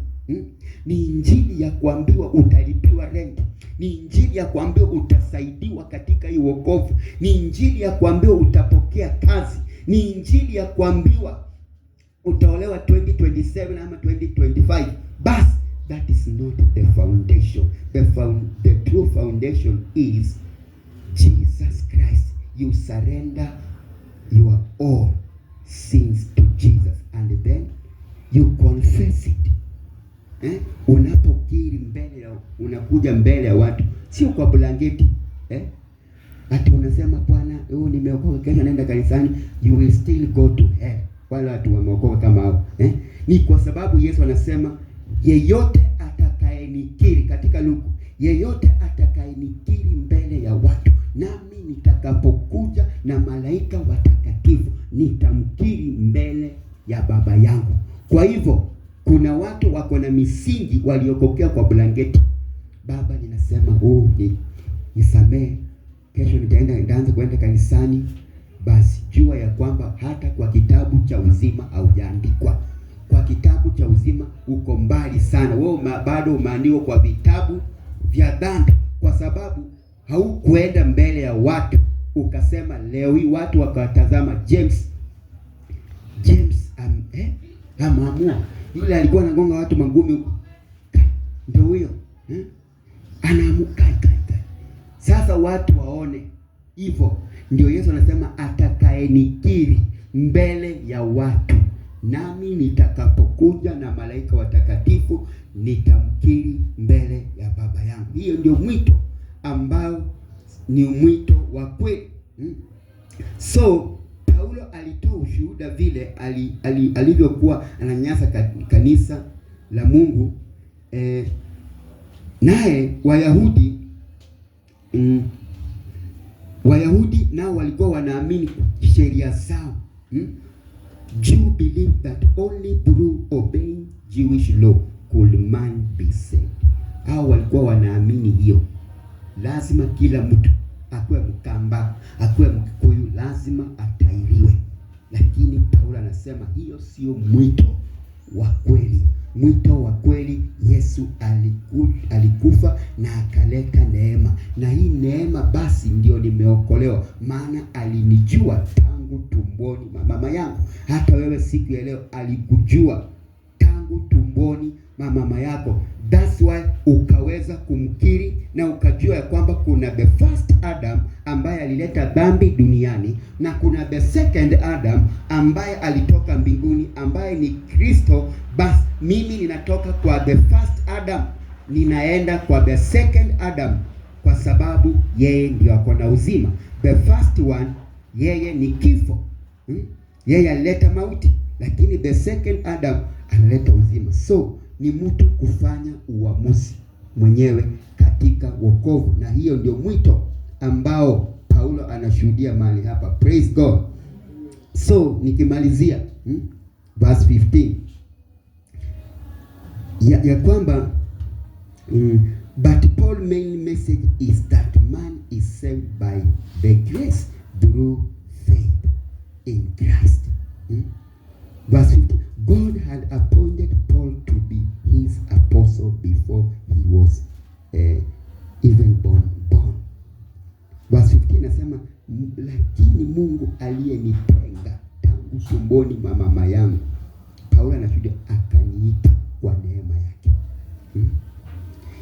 Ni injili ya kuambiwa utalipiwa rent, ni injili ya kuambiwa utasaidiwa katika hii wokovu, ni injili ya kuambiwa utapokea kazi, ni injili ya kuambiwa utaolewa 2027 ama 2025. But that is not the foundation. The true foundation is Jesus Christ. You surrender your all sins to Jesus and then you confess it. Unapokiri unakuja mbele ya watu, sio kwa blanketi. Ati unasema Bwana, nimeokoka, kesho naenda kanisani. You will still go to hell. Wale watu wameokoka kama hao. Ni kwa sababu Yesu anasema, yeyote atakayenikiri, katika Luka, yeyote atakayenikiri mbele ya watu, nami nitakapokuja na malaika watakatifu nitamkiri mbele ya Baba yangu. Kwa hivyo kuna watu wako na misingi waliokokea kwa blanketi. Baba, ninasema nisamee, kesho nitaanza kwenda kanisani. Basi jua ya kwamba hata kwa kitabu cha uzima haujaandikwa. Kwa kitabu cha uzima uko mbali sana. Wewe bado umeandikwa kwa vitabu vya dhambi, kwa sababu haukuenda mbele ya watu ukasema. Leo hii watu wakatazama James amaamua, yule alikuwa anagonga watu mangumi huko, ndio huyo anaamuka. Sasa watu waone hivyo. Ndio Yesu anasema, atakayenikiri mbele ya watu, nami nitakapokuja na malaika watakatifu nitamkiri mbele ya Baba yangu. Hiyo ndio mwito ambao ni mwito wa kweli. So Paulo alitoa ushuhuda vile alivyokuwa ananyasa kanisa la Mungu. Naye Wayahudi nao walikuwa wanaamini sheria zao. Jew believe that only through obeying Jewish law could man be saved. Hao walikuwa wanaamini hiyo, lazima kila mtu akuwe Mkamba, akuwe Mkikuyu, lazima atairiwe. Lakini Paulo anasema hiyo sio mwito wa kweli. Mwito wa kweli, Yesu alikufa na akaleta neema, na hii neema basi ndio nimeokolewa, maana alinijua tangu tumboni mama yangu. Hata wewe siku ya leo alikujua tangu tumboni mama yako. That's why ukaweza kumkiri na ukajua ya kwamba kuna the first Adam ambaye alileta dhambi duniani, na kuna the second Adam ambaye alitoka mbinguni ambaye ni Kristo. Basi mimi ninatoka kwa the first Adam, ninaenda kwa the second Adam, kwa sababu yeye ndio ako na uzima. The first one, yeye ni kifo. Yeye alileta mauti, lakini the second Adam analeta uzima. So ni mtu kufanya uamuzi mwenyewe katika wokovu, na hiyo ndio mwito ambao Paulo anashuhudia mahali hapa. Praise God. So nikimalizia verse 15 ya kwamba but Paul's main message is that man is saved by the grace through faith in Christ. Verse 15, God had appointed Paul to be his apostle before he was even born. Verse 15 nasema, lakini Mungu aliyenitenga tangu tumboni mwa mama yangu, Paulo anashuhudia, akaniita kwa neema yake.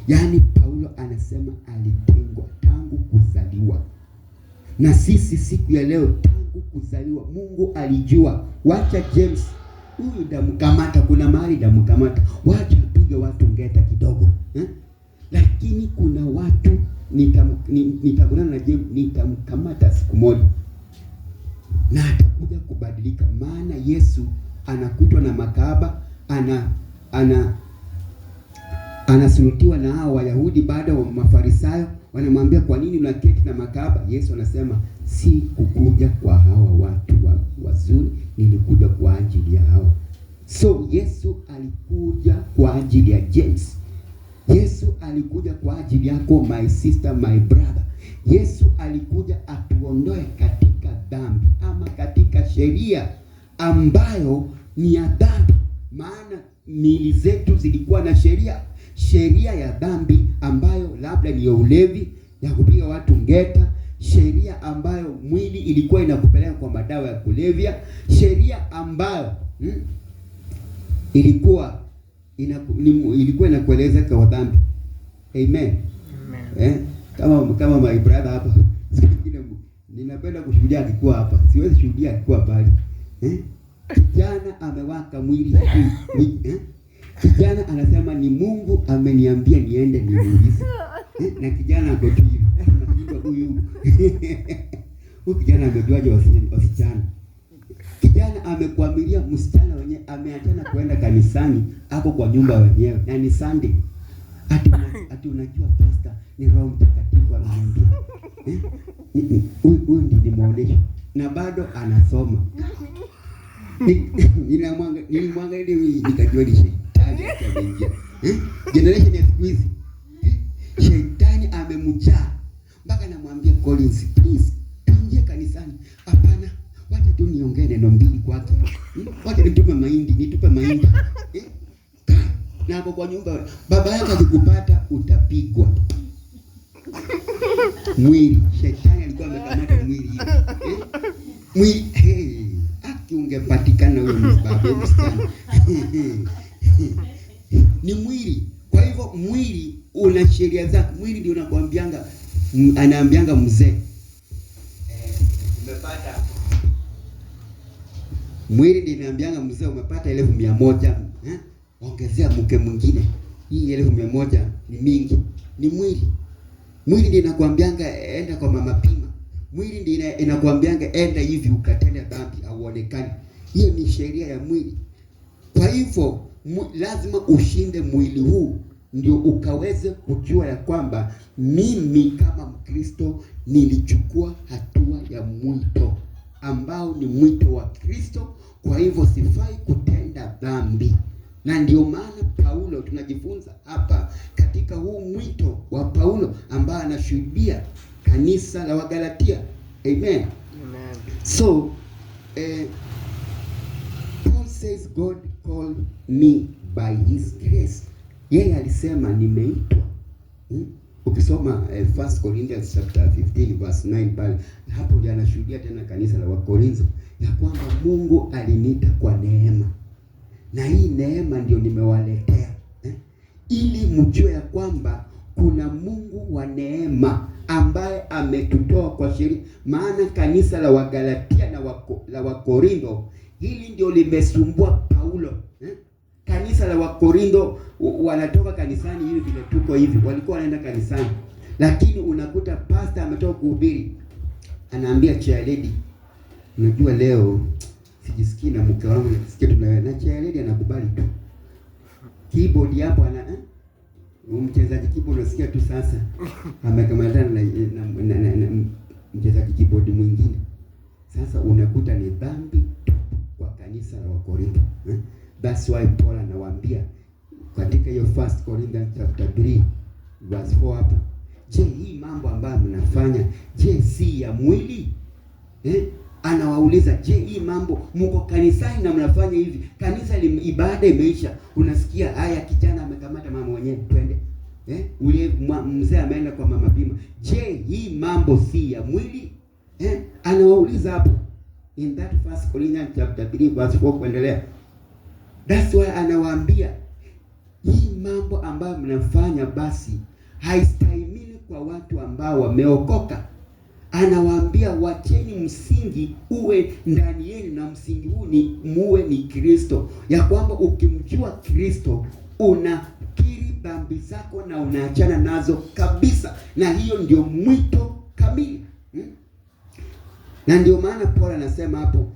Yaani Paulo anasema alitengwa tangu kuzaliwa. Na sisi siku ya leo tangu kuzaliwa Mungu alijua, wacha James huyu damkamata, kuna mahali damkamata, wacha pige watu ngeta kidogo, lakini kuna watu nitakutana na James, nitamkamata siku moja na atakuja kubadilika. Maana Yesu anakutwa na makahaba, anasulutiwa na hao Wayahudi. Baada wa Mafarisayo wanamwambia, kwa nini unaketi na makahaba? Yesu anasema, si kukuja kwa hawa watu wazuri, nilikuja kwa ajili ya hawa. So Yesu alikuja kwa ajili ya James. Yesu alikuja kwa ajili yako, my sister, my brother. Yesu alikuja atuondoe katika dhambi ama katika sheria ambayo ni ya dhambi. Maana miili zetu zilikuwa na sheria ya dhambi ambayo labda ni ya ulevi, ya kupiga watu ngeta, sheria ambayo mwili ilikuwa inakupeleka kwa madawa ya kulevya, sheria ambayo ilikuwa inakueleza kwa dhambi. Amen. Kama my brother hapa ninapenda kushuhudia akikuwa hapa, siwezi shuhudia akikuwa bali kijana amewaka mwili kijana anasema ni Mungu ameniambia niende niulize, na kijana ako tu huyu kijana amejuaje wasichana? Kijana amekwamilia msichana wenyewe, ameachana kwenda kanisani, ako kwa nyumba wenyewe, na ni Sunday. Ati unajua pastor, ni Roho Mtakatifu ameniambia. Huyu ndiye nimeonesha, na bado anasoma. Nilimwangalia nikajua ni shetani ameingia. Generation ya siku hizi shetani amemjaa, mpaka namwambia Collins, please tuingie kanisani. Hapana, wacha tu niongee neno mbili kwake, wacha nitupe mahindi na hapo kwa nyumba. Baba yako akikupata utapigwa mwili. Shetani alikuwa amekamata mwili mwili ungepatikana wewe mbabe msichana. Ni mwili. Kwa hivyo mwili una sheria zake. Mwili ndio unakuambianga, anaambianga mzee, umepata mwili ndio inaambianga mzee, umepata 1,100, ongezea mke mwingine. Hii 1,100 ni mingi. Ni mwili. Mwili ndio inakuambianga enda kwa mama pima. Mwili ndio inakuambianga enda hivi ukatenda dhambi au uonekane. Hiyo ni sheria ya mwili. Kwa hivyo lazima ushinde mwili huu ndio ukaweze kujua ya kwamba mimi kama Mkristo nilichukua hatua ya mwito ambao ni mwito wa Kristo. Kwa hivyo sifai kutenda dhambi. Na ndio maana Paulo tunajifunza hapa katika huu mwito wa Paulo ambao anashuhudia kanisa la Wagalatia. Amen. So Paul says God called me by his grace. Yeye alisema nimeitwa. Ukisoma 1 Corinthians chapter 15 verse 9 pale, hapo ndio anashuhudia tena kanisa la Wakorintho ya kwamba Mungu aliniita kwa neema. Na hii neema ndio nimewaletea. Ili mjue ya kwamba kuna Mungu wa neema ambaye ametutoa kwa sheria. Maana kanisa la Wagalatia na la Wakorintho hili ndio limesumbua Paulo. Kanisa la Wakorintho wanatoka kanisani hivi vile tuko hivi, walikuwa wanaenda kanisani, lakini unakuta pastor ametoka kuhubiri, anaambia chair lady, unajua leo sijisikii na mke wangu, nisikie na chairlady anakubali tu. Keyboard hapo ana mchezaji keyboard unasikia tu sasa amekamatana na mchezaji keyboard mwingine. Sasa unakuta ni dhambi kwa kanisa la Wakorintho. That's why Paul anawaambia katika hiyo 1 Corinthians chapter 3 verse 4 hapo. Je, hii mambo ambayo mnafanya, je, si ya mwili? Anawauliza, je, hii mambo mko kanisani na mnafanya hivi? Kanisa ibada imeisha. Unasikia haya kijana amekamata mama mwenyewe twende. Ule mzee ameenda kwa mama bima. Je, hii mambo si ya mwili? Anawauliza hapo in that 1 Corinthians chapter 3 verse 4 kuendelea. That's why anawaambia hii mambo ambayo mnafanya basi haistahimili kwa watu ambao wameokoka. Anawaambia wacheni msingi uwe ndani yenu, na msingi huu ni Kristo. Ya kwamba ukimjua Kristo unakiri dhambi zako na unaachana nazo kabisa, na hiyo ndio mwito kamili. Na ndio maana Paul anasema hapo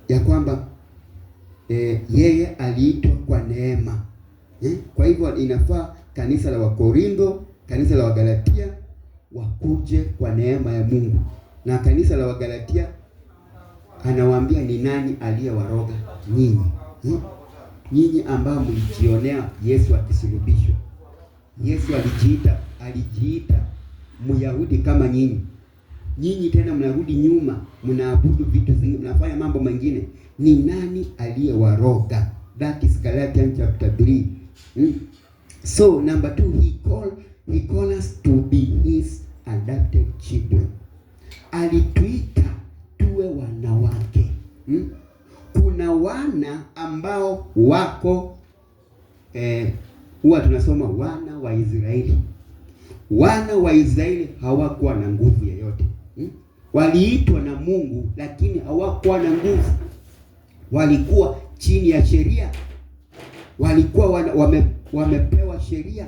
ya kwamba yeye aliitwa kwa neema. Kwa hivyo inafaa kanisa la Wakorintho, kanisa la Wagalatia wakuje kwa neema ya Mungu. Na kanisa la Wagalatia anawaambia ni nani aliyewaroga nyinyi? Nyinyi ambao mlijionea Yesu akisulubishwa. Yesu alijiita Myahudi kama nyinyi. Nyinyi tena mnarudi nyuma, mnaabudu vitu vingine, mnafanya mambo mengine. Ni nani aliyewaroga? That is Galatians chapter 3. So number 2, he called us to be his adopted children. Alituita tuwe wanawake. Kuna wana ambao wako huwa tunasoma wana wa Israeli. Wana wa Israeli hawakuwa na nguvu yoyote. Waliitwa na Mungu lakini hawakuwa na nguvu. Walikuwa chini ya sheria. Walikuwa wamepewa sheria.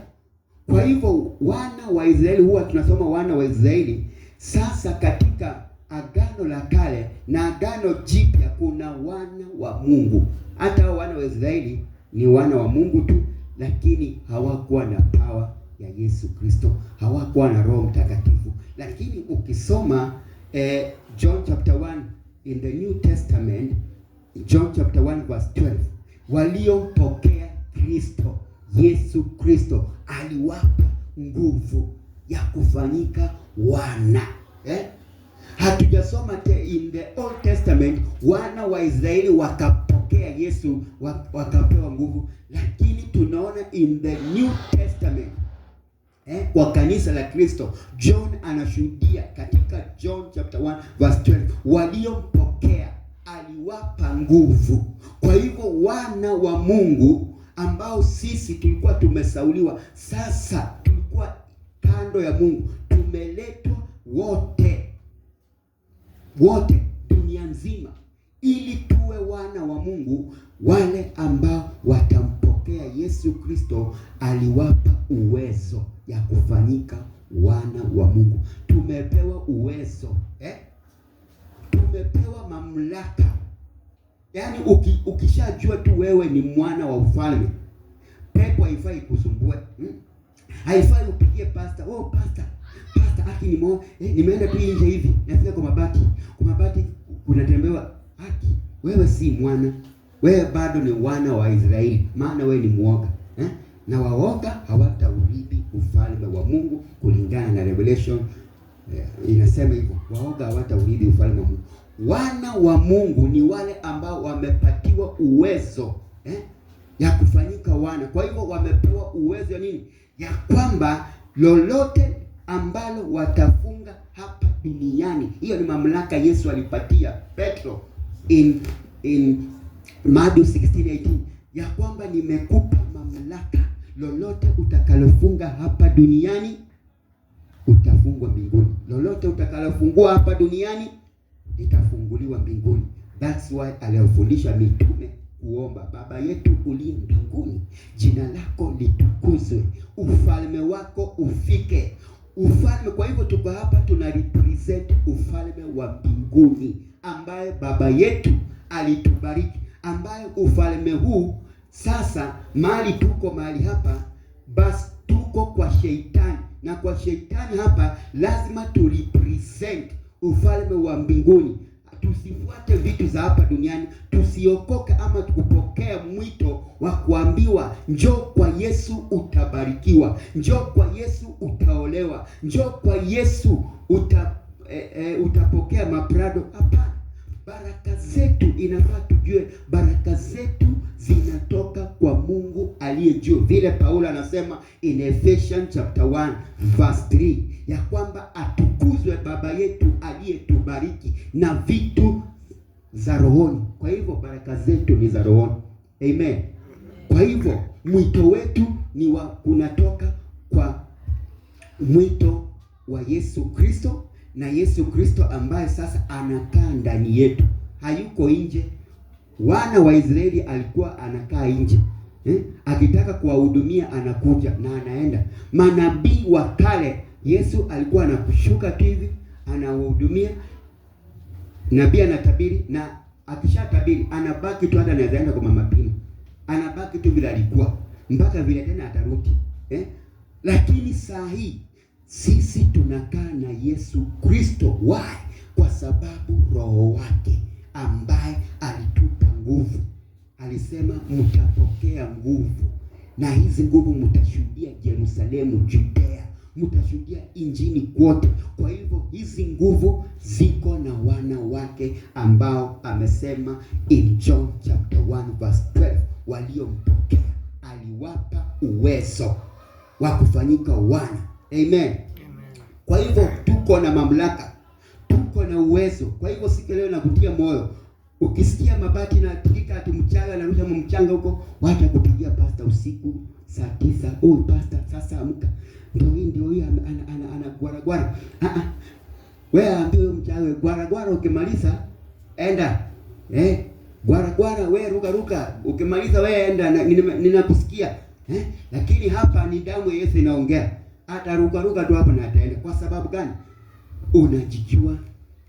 Kwa hivyo wana wa Israeli, huwa tunasoma wana wa Israeli. Sasa katika Agano la Kale na Agano Jipya kuna wana wa Mungu. Hata wana wa Israeli ni wana wa Mungu tu, lakini hawakuwa na power ya Yesu Kristo, hawakuwa na Roho Mtakatifu. Lakini ukisoma John chapter 1 in the New Testament, John chapter 1 verse 12, waliompokea Kristo, Yesu Kristo aliwapa nguvu ya kufanyika wana. Hatujasoma in the Old Testament wana wa Israeli wakapokea Yesu wakapewa nguvu, lakini tunaona in the New Testament kwa kanisa la Kristo, John anashuhudia katika John chapter 1 verse 12, waliompokea aliwapa nguvu. Kwa hivyo wana wa Mungu ambao sisi tulikuwa tumesauliwa, sasa tulikuwa kando ya Mungu, tumeletwa wote dunia nzima ili tuwe wana wa Mungu. Wale ambao watampokea Yesu Kristo aliwapa uwezo ya kufanyika wana wa Mungu. Tumepewa uwezo, tumepewa mamlaka. Yaani ukishajua tu wewe ni mwana wa ufalme, pepo haifai kusumbue. Haifai upigie pastor, pastor haki nimeenda tu nje hivi, nafika kwa mabati kunatembewa haki. Wewe si mwana, wewe bado ni wana wa Israeli, maana wewe ni muoga. Na waoga hawataurithi ufalme wa Mungu kulingana na Revelation. Inasema hivyo, waoga hawataurithi ufalme wa Mungu. Wana wa Mungu ni wale ambao wamepatiwa uwezo ya kufanyika wana. Kwa hivyo wamepewa uwezo ya nini? Ya kwamba lolote ambalo watafunga hapa duniani, hiyo ni mamlaka Yesu alipatia Petro in Mathayo 16:18, ya kwamba nimekupa mamlaka, lolote utakalofunga hapa duniani utafungwa mbinguni, lolote utakalofungua hapa duniani litafunguliwa mbinguni. That's why aliwafundisha mitume kuomba, Baba yetu uliye mbinguni, jina lako litukuzwe, ufalme wako ufike. Ufalme, kwa hivyo tuko hapa tuna represent ufalme wa mbinguni ambaye baba yetu alitubariki, ambaye ufalme huu sasa mahali tuko mahali hapa, basi tuko kwa Shetani, na kwa Shetani hapa lazima tu represent ufalme wa mbinguni. Tusifuate vitu za hapa duniani, tusiokoke ama tukupokea mwito wa kuambiwa njoo kwa Yesu utabarikiwa, njoo kwa Yesu utaolewa, njoo kwa Yesu utapokea maprado. Hapana, baraka zetu inafaa tujue baraka zetu zinatoka kwa Mungu aliye juu, vile Paulo anasema in Ephesians chapter 1 verse 3 ya kwamba atukuzwe baba yetu aliyetubariki na vitu za rohoni. Kwa hivyo baraka zetu ni za rohoni. Amen. Kwa hivyo mwito wetu ni unatoka kwa mwito wa Yesu Kristo, na Yesu Kristo ambaye sasa anakaa ndani yetu, hayuko nje. Wana wa Israeli alikuwa anakaa nje, akitaka kuwahudumia anakuja na anaenda. Manabii wa kale Yesu alikuwa anakushuka tu hivi anawahudumia, nabii anatabiri, na akishatabiri anabaki tu, hata anaenda kwa mama Pino, anabaki tu vile alikuwa mpaka vile tena atarudi. Lakini saa hii sisi tunakaa na Yesu Kristo. Why? Kwa sababu roho wake ambaye alitupa nguvu, alisema mtapokea nguvu, na hizi nguvu mtashuhudia Yerusalemu, Judea, mtashuhudia injini kwote. Kwa hivyo hizi nguvu ziko na wana wake ambao amesema in John chapter 1 verse 12, waliompokea aliwapa uwezo wa kufanyika wana. Amen. Kwa hivyo tuko na mamlaka, tuko na uwezo. Kwa hivyo siku leo nakutia moyo, ukisikia mabati na tikika ati mchanga na rusha mchanga huko, wacha kupigia pasta usiku saa 9, oh pasta sasa amka, ndio hii ana gwara. Wewe ambiwe mchanga gwara, ukimaliza enda gwara, wewe ruka, ukimaliza wewe enda, ninakusikia. Lakini hapa ni damu ya Yesu inaongea. Hata ruka tu hapa na ataenda. Kwa sababu gani? Unajijua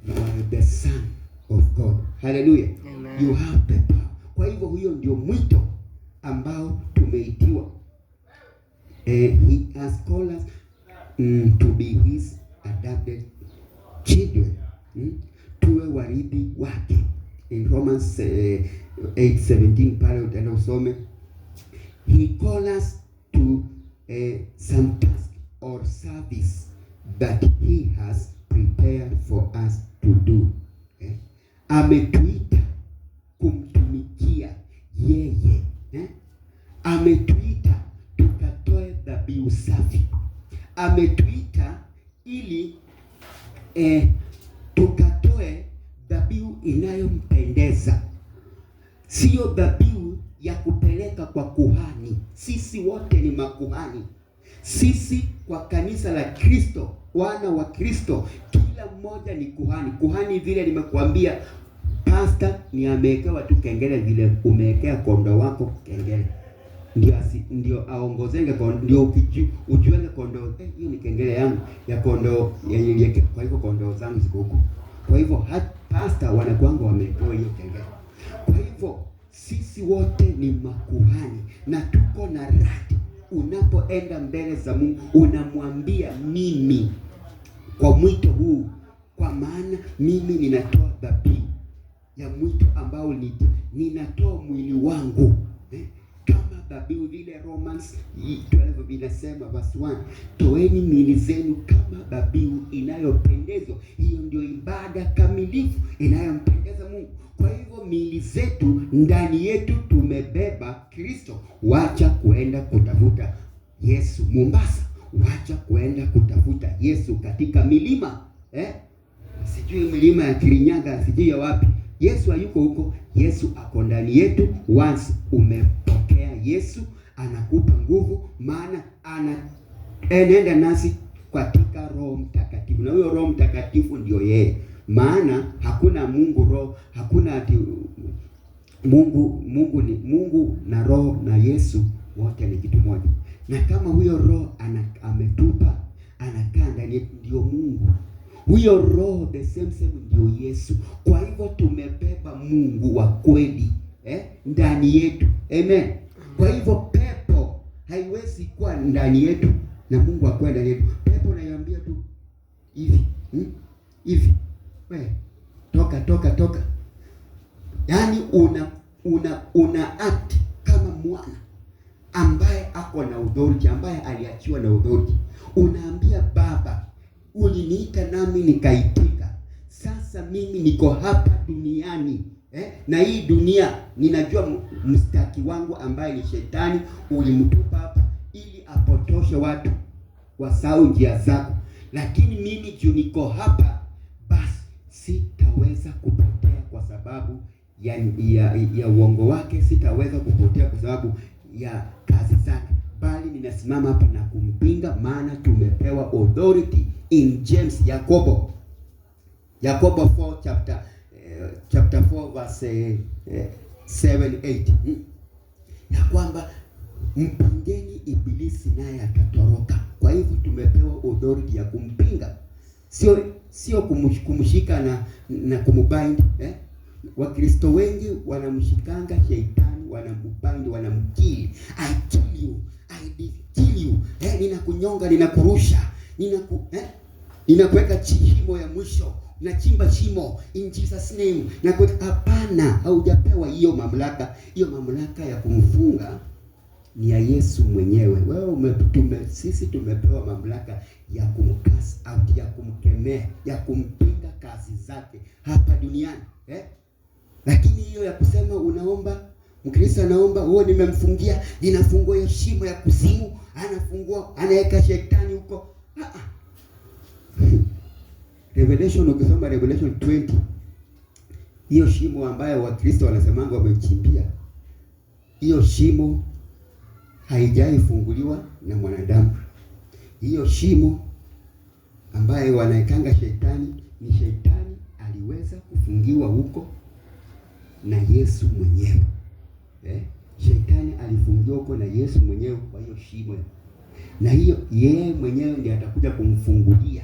you are the son of God. Hallelujah. Amen. You have the power. Kwa hivyo huyo ndio mwito ambao tumeitiwa. He has called us to be his adopted children. Tuwe warithi wake. In Romans 8:17 pale utaenda usome. He called us to some task or service that he has prepared for us to do. Ametuita kumtumikia yeye. Ametuita tukatoe dhabihu safi. Ametuita ili tukatoe dhabihu inayompendeza, sio dhabihu ya kupeleka kwa kuhani. Sisi wote ni makuhani. Sisi kwa kanisa la Kristo, wana wa Kristo, kila mmoja ni kuhani. Kuhani vile nimekuambia, pastor ni amewekewa tu kengele, vile umewekea kondoo wako kengele, ndio aongozenge kondoo, ndio ujuenge kondoo, hiyo ni kengele yangu ya kondoo yenye. Kwa hivyo kondoo zangu ziko huko. Kwa hivyo pastor wanakuanga wamewekewa hiyo kengele. Kwa hivyo sisi wote ni makuhani na tuko na radi. Unapoenda mbele za Mungu unamwambia, mimi kwa mwito huu, kwa maana mimi ninatoa dhabihu ya mwito ambao ninatoa mwili wangu kama dhabihu, vile Romans 12 inasema verse 1, toeni miili zenu kama dhabihu inayopendezwa. Hiyo ndio ibada kamilifu inayompendeza Mungu. Kwa hivyo miili zetu, ndani yetu tumebeba Kristo. Wacha kuenda kutafuta Yesu Mombasa, wacha kuenda kutafuta Yesu katika milima, sijui milima ya Kirinyaga, sijui ya wapi. Yesu hayuko huko. Yesu ako ndani yetu. Once umepokea Yesu, anakupa nguvu, maana anaenda nasi katika Roho Mtakatifu, na huyo Roho Mtakatifu ndio yeye. Maana hakuna Mungu roho, hakuna ati Mungu ni Mungu na Roho na Yesu wote ni kitu moja. Na kama huyo Roho ametupa, anakaa ndani yetu, ndio Mungu. Huyo roho the same ndio Yesu. Kwa hivyo tumebeba Mungu wa kweli ndani yetu. Amen. Kwa hivyo pepo haiwezi kuwa ndani yetu na Mungu akwe ndani yetu. Pepo anaiambia tu hivi, hivi. Wewe toka. Yaani una act kama mwana ambaye ako na authority, ambaye aliachiwa na authority. Unaambia Baba, uliniita nami nikaitika. Sasa mimi niko hapa duniani. Na hii dunia ninajua mstaki wangu ambaye ni Shetani, ulimtupa hapa ili apotoshe watu wasahau njia zako. Lakini mimi juu niko hapa, basi sitaweza kupotea kwa sababu ya uongo wake, sitaweza kupotea kwa sababu ya kazi zake, bali ninasimama hapa na kumpinga, maana tumepewa authority in James, Yakobo 4 chapter 4 verse 7-8, ya kwamba mpingeni ibilisi naye atatoroka. Kwa hivyo tumepewa authority ya kumpinga, sio kumshika na kumbind. Wakristo wengi wanamshikanga Shetani, wanambind, wanamkili. I kill you. Ninakunyonga, ninakurusha, ninakuweka shimo ya mwisho, nachimba shimo in Jesus name. Na hapana, haujapewa hiyo mamlaka. Hiyo mamlaka ya kumfunga ni ya Yesu mwenyewe. Sisi tumepewa mamlaka ya kumcast out, ya kumkemea, ya kumpinga kazi zake hapa duniani. Lakini hiyo ya kusema unaomba, Mkristo anaomba, nimemfungia, ninafungua hiyo shimo ya kuzimu, anafungua, anaweka Shetani huko. Revelation, ukisoma Revelation 20, hiyo shimo ambayo Wakristo wanasemanga wamechimbia, hiyo shimo haijaifunguliwa na mwanadamu. Hiyo shimo ambayo wanaekanga Shetani, ni Shetani aliweza kufungiwa huko na Yesu mwenyewe. Shetani alifungiwa huko na Yesu mwenyewe kwa hiyo shimo. Na hiyo yeye mwenyewe ndiye atakuja kumfungulia.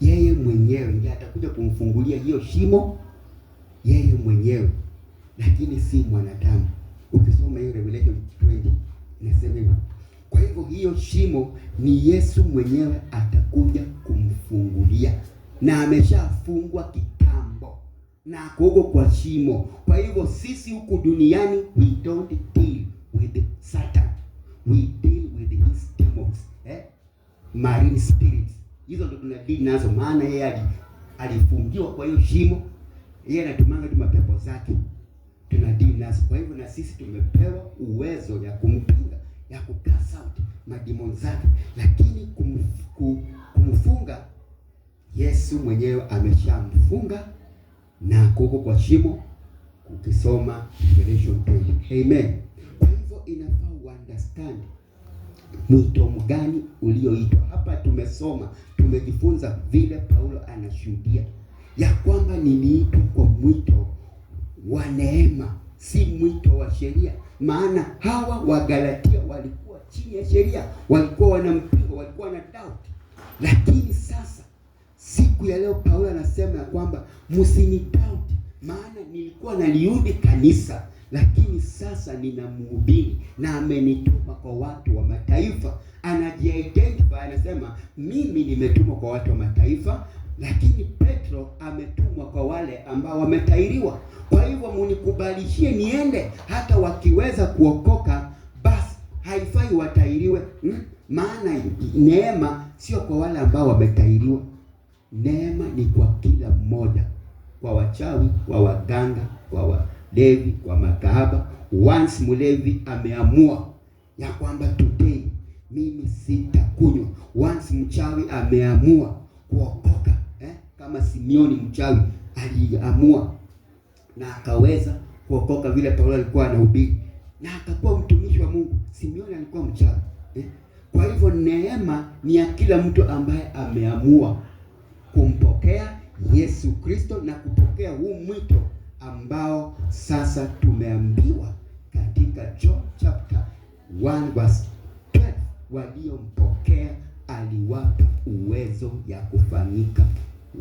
Yeye mwenyewe ndiye atakuja kumfungulia hiyo shimo, yeye mwenyewe, lakini si mwanadamu. Ukisoma hiyo Revelation 20 inasema hivyo. Kwa hivyo hiyo shimo ni Yesu mwenyewe atakuja kumfungulia, na ameshafungwa kitambo na kuko kwa shimo. Kwa hivyo sisi huku duniani, we don't deal with Satan, we deal with his demons, marine spirits. Hizo ndo tunadili nazo, maana yeye alifungiwa kwa hiyo shimo. Yeye anatumanga tu mapepo zake, tunadili nazo. Kwa hivyo na sisi tumepewa uwezo ya kumpinga, ya kukasa out mademon zake. Lakini kumfunga, Yesu mwenyewe ameshamfunga na kuko kwa shimo, ukisoma Revelation 20. Amen. Kwa hivyo inafaa understand mwito mgani ulioitwa. Hapa tumesoma, tumejifunza vile Paulo anashuhudia ya kwamba niliitwa kwa mwito wa neema, si mwito wa sheria. Maana hawa wa Galatia walikuwa chini ya sheria, walikuwa wanampinga, walikuwa na doubt. Lakini sasa siku ya leo Paulo anasema ya kwamba msini doubt, maana nilikuwa naliudi kanisa, lakini sasa ninamhubiri na amenituma kwa watu wa mataifa. Anaji-identify, anasema mimi nimetumwa kwa watu wa mataifa, lakini Petro ametumwa kwa wale ambao wametahiriwa. Kwa hivyo munikubalishie niende, hata wakiweza kuokoka basi haifai watahiriwe. Maana neema sio kwa wale ambao wametahiriwa. Neema ni kwa kila mmoja, kwa wachawi, kwa waganga, kwa walevi, kwa makahaba. Once mlevi ameamua ya kwamba today mimi sitakunywa, once mchawi ameamua kuokoka, kama Simeoni mchawi aliamua na akaweza kuokoka vile Paulo alikuwa anahubiri na akakuwa mtumishi wa Mungu. Simeoni alikuwa mchawi. Kwa hivyo neema ni ya kila mtu ambaye ameamua kumpokea Yesu Kristo na kupokea huu mwito ambao sasa tumeambiwa katika John chapter 1 verse 12, waliompokea aliwapa uwezo ya kufanyika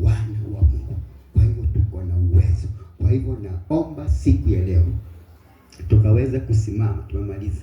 wana wa Mungu. Kwa hivyo tuko na uwezo. Kwa hivyo naomba siku ya leo tukaweze kusimama, tumemaliza.